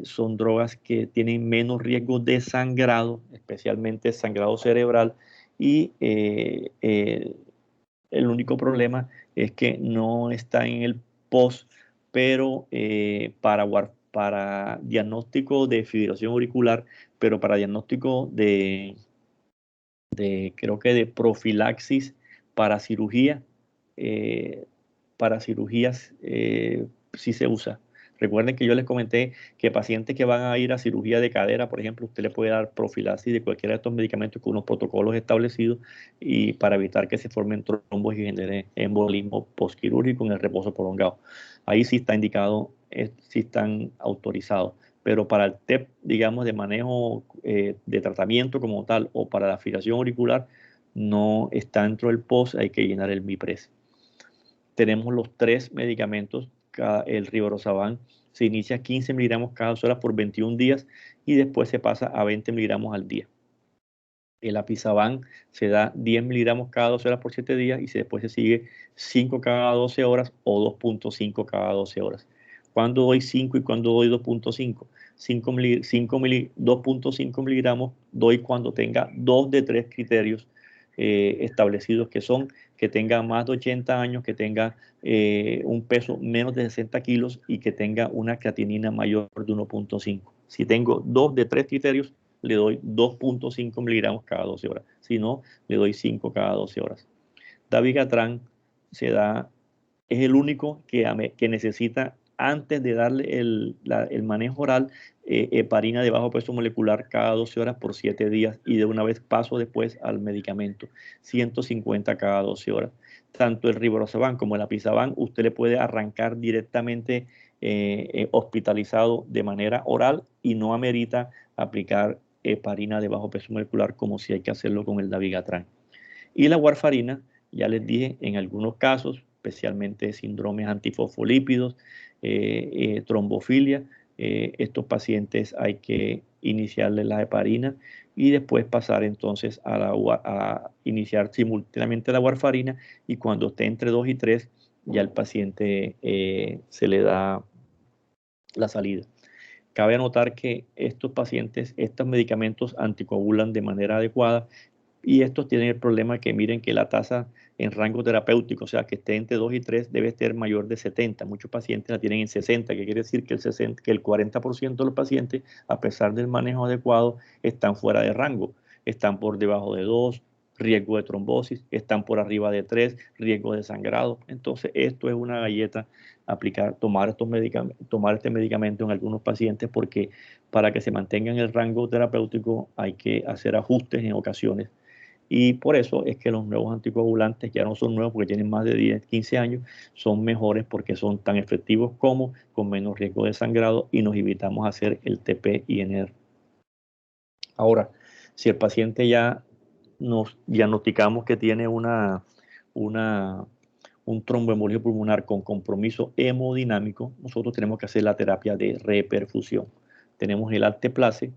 son drogas que tienen menos riesgo de sangrado, especialmente sangrado cerebral, y el único problema es que no está en el POS, pero para diagnóstico de fibrilación auricular, pero para diagnóstico creo que de profilaxis para cirugía, eh, para cirugías sí se usa. Recuerden que yo les comenté que pacientes que van a ir a cirugía de cadera, por ejemplo, usted le puede dar profilaxis de cualquiera de estos medicamentos con unos protocolos establecidos y para evitar que se formen trombos y genere embolismo postquirúrgico en el reposo prolongado. Ahí sí está indicado, sí están autorizados, pero para el TEP, digamos, de manejo de tratamiento como tal o para la fibrilación auricular, no está dentro del POS, hay que llenar el MIPRES. Tenemos los 3 medicamentos, el Rivaroxaban se inicia 15 miligramos cada 2 horas por 21 días y después se pasa a 20 miligramos al día. El Apisaban se da 10 miligramos cada 12 horas por 7 días y después se sigue 5 cada 12 horas o 2.5 cada 12 horas. ¿Cuándo doy 5 y cuándo doy 2.5? 2.5 miligramos doy cuando tenga 2 de 3 criterios establecidos, que son que tenga más de 80 años, que tenga un peso menos de 60 kilos y que tenga una creatinina mayor de 1.5. Si tengo 2 de 3 criterios, le doy 2.5 miligramos cada 12 horas. Si no, le doy 5 cada 12 horas. Dabigatran es el único que necesita, antes de darle el manejo oral, heparina de bajo peso molecular cada 12 horas por 7 días y de una vez paso después al medicamento, 150 cada 12 horas. Tanto el Rivaroxaban como el Apisaban, usted le puede arrancar directamente hospitalizado de manera oral y no amerita aplicar heparina de bajo peso molecular como si hay que hacerlo con el Dabigatran. Y la warfarina, ya les dije, en algunos casos, especialmente síndromes antifosfolípidos, trombofilia, estos pacientes hay que iniciarles la heparina y después pasar entonces a iniciar simultáneamente la warfarina y cuando esté entre 2 y 3 ya el paciente se le da la salida. Cabe anotar que estos pacientes, estos medicamentos anticoagulan de manera adecuada y estos tienen el problema que miren que la tasa en rango terapéutico, o sea, que esté entre 2 y 3, debe ser mayor de 70. Muchos pacientes la tienen en 60, que quiere decir que el 40% de los pacientes, a pesar del manejo adecuado, están fuera de rango, están por debajo de 2, riesgo de trombosis, están por arriba de 3, riesgo de sangrado. Entonces, esto es una galleta, tomar este medicamento en algunos pacientes, porque para que se mantenga en el rango terapéutico hay que hacer ajustes en ocasiones. Y por eso es que los nuevos anticoagulantes ya no son nuevos porque tienen más de 10, 15 años, son mejores porque son tan efectivos como con menos riesgo de sangrado y nos evitamos hacer el TP-INR. Ahora, si el paciente ya nos diagnosticamos que tiene un tromboembolismo pulmonar con compromiso hemodinámico, nosotros tenemos que hacer la terapia de reperfusión. Tenemos el alteplase,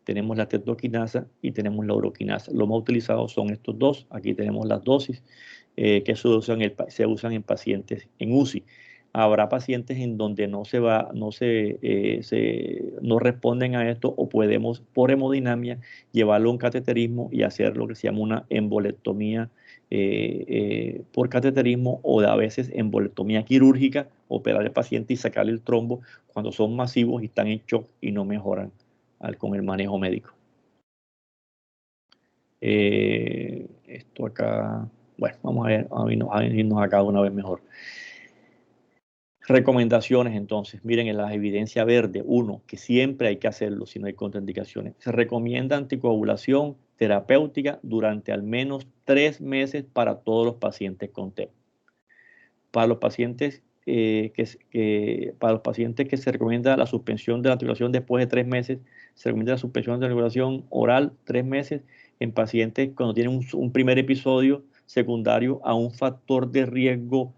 tenemos la tetroquinasa y tenemos la uroquinasa. Los más utilizados son estos dos. Aquí tenemos las dosis que se usan en pacientes en UCI. Habrá pacientes en donde no responden a esto, o podemos por hemodinamia llevarlo a un cateterismo y hacer lo que se llama una embolectomía por cateterismo, o a veces embolectomía quirúrgica, operar al paciente y sacarle el trombo cuando son masivos y están en shock y no mejoran con el manejo médico. Esto acá, bueno, vamos a ver, a irnos acá una vez mejor. Recomendaciones, entonces, miren, en la evidencia verde, uno, que siempre hay que hacerlo si no hay contraindicaciones. Se recomienda anticoagulación terapéutica durante al menos 3 meses para todos los pacientes con TEP. Para los pacientes para los pacientes que se recomienda la suspensión de la anticoagulación después de 3 meses, se recomienda la suspensión de la anticoagulación oral 3 meses en pacientes cuando tienen un primer episodio secundario a un factor de riesgo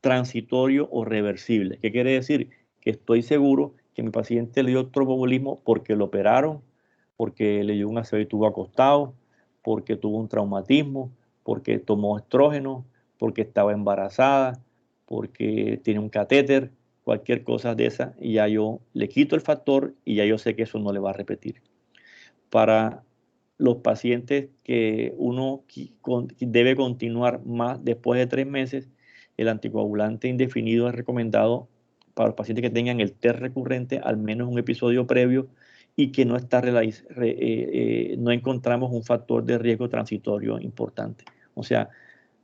transitorio o reversible. ¿Qué quiere decir? Que estoy seguro que mi paciente le dio tromboembolismo porque lo operaron, porque le dio un ACV y tuvo acostado, porque tuvo un traumatismo, porque tomó estrógeno, porque estaba embarazada, porque tiene un catéter, cualquier cosa de esa, y ya yo le quito el factor y ya yo sé que eso no le va a repetir. Para los pacientes que uno debe continuar más después de 3 meses, el anticoagulante indefinido es recomendado para los pacientes que tengan el TER recurrente, al menos un episodio previo, y que no encontramos un factor de riesgo transitorio importante. O sea,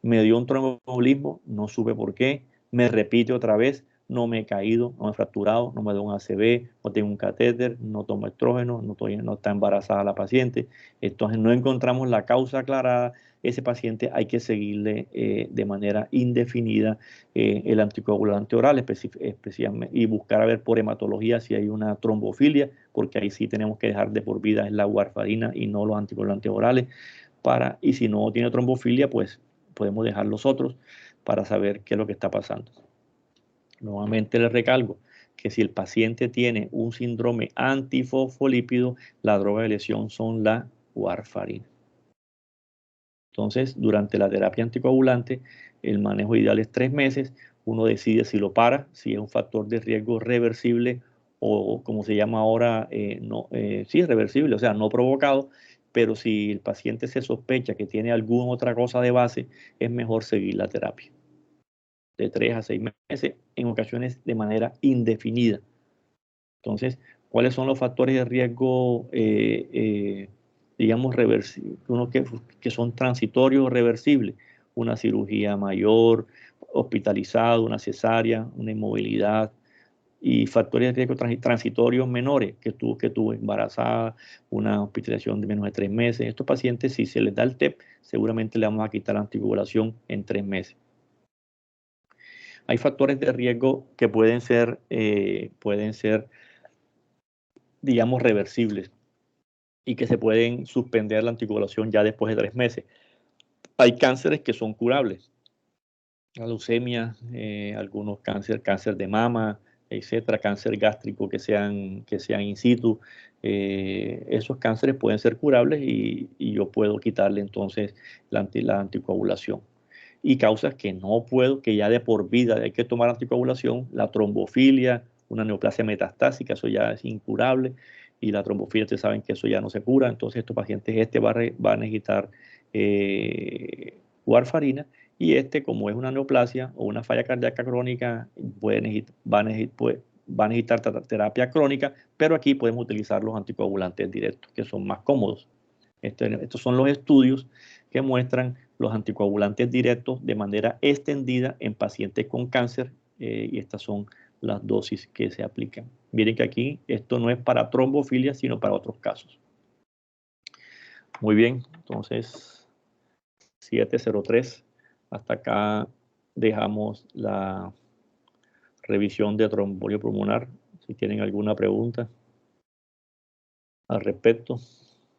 me dio un tromboembolismo, no supe por qué, me repite otra vez, no me he caído, no me he fracturado, no me da un ACV, no tengo un catéter, no tomo estrógeno, no está embarazada la paciente. Entonces no encontramos la causa aclarada. Ese paciente hay que seguirle de manera indefinida el anticoagulante oral especialmente, y buscar a ver por hematología si hay una trombofilia, porque ahí sí tenemos que dejar de por vida la warfarina y no los anticoagulantes orales. Y si no tiene trombofilia, pues podemos dejar los otros para saber qué es lo que está pasando. Nuevamente les recalco que si el paciente tiene un síndrome antifosfolípido, la droga de elección son la warfarina. Entonces, durante la terapia anticoagulante, el manejo ideal es 3 meses. Uno decide si lo para, si es un factor de riesgo reversible o, como se llama ahora, sí es reversible, o sea, no provocado. Pero si el paciente se sospecha que tiene alguna otra cosa de base, es mejor seguir la terapia de 3 a 6 meses, en ocasiones de manera indefinida. Entonces, ¿cuáles son los factores de riesgo, digamos, que son transitorios o reversibles? Una cirugía mayor, hospitalizado, una cesárea, una inmovilidad, y factores de riesgo transitorios menores, que tuvo embarazada, una hospitalización de menos de 3 meses. Estos pacientes, si se les da el TEP, seguramente le vamos a quitar la anticoagulación en 3 meses. Hay factores de riesgo que pueden ser, digamos, reversibles y que se pueden suspender la anticoagulación ya después de 3 meses. Hay cánceres que son curables. La leucemia, algunos cáncer de mama, etcétera, cáncer gástrico que sean in situ. Esos cánceres pueden ser curables y yo puedo quitarle entonces la anticoagulación. Y causas que no puedo, que ya de por vida hay que tomar anticoagulación, la trombofilia, una neoplasia metastásica, eso ya es incurable, y la trombofilia, ustedes saben que eso ya no se cura. Entonces estos pacientes va a necesitar warfarina, y como es una neoplasia o una falla cardíaca crónica, va a necesitar terapia crónica, pero aquí podemos utilizar los anticoagulantes directos, que son más cómodos. Estos son los estudios que muestran los anticoagulantes directos de manera extendida en pacientes con cáncer, y estas son las dosis que se aplican. Miren que aquí esto no es para trombofilia, sino para otros casos. Muy bien, entonces 703, hasta acá dejamos la revisión de trombolio pulmonar. Si tienen alguna pregunta al respecto.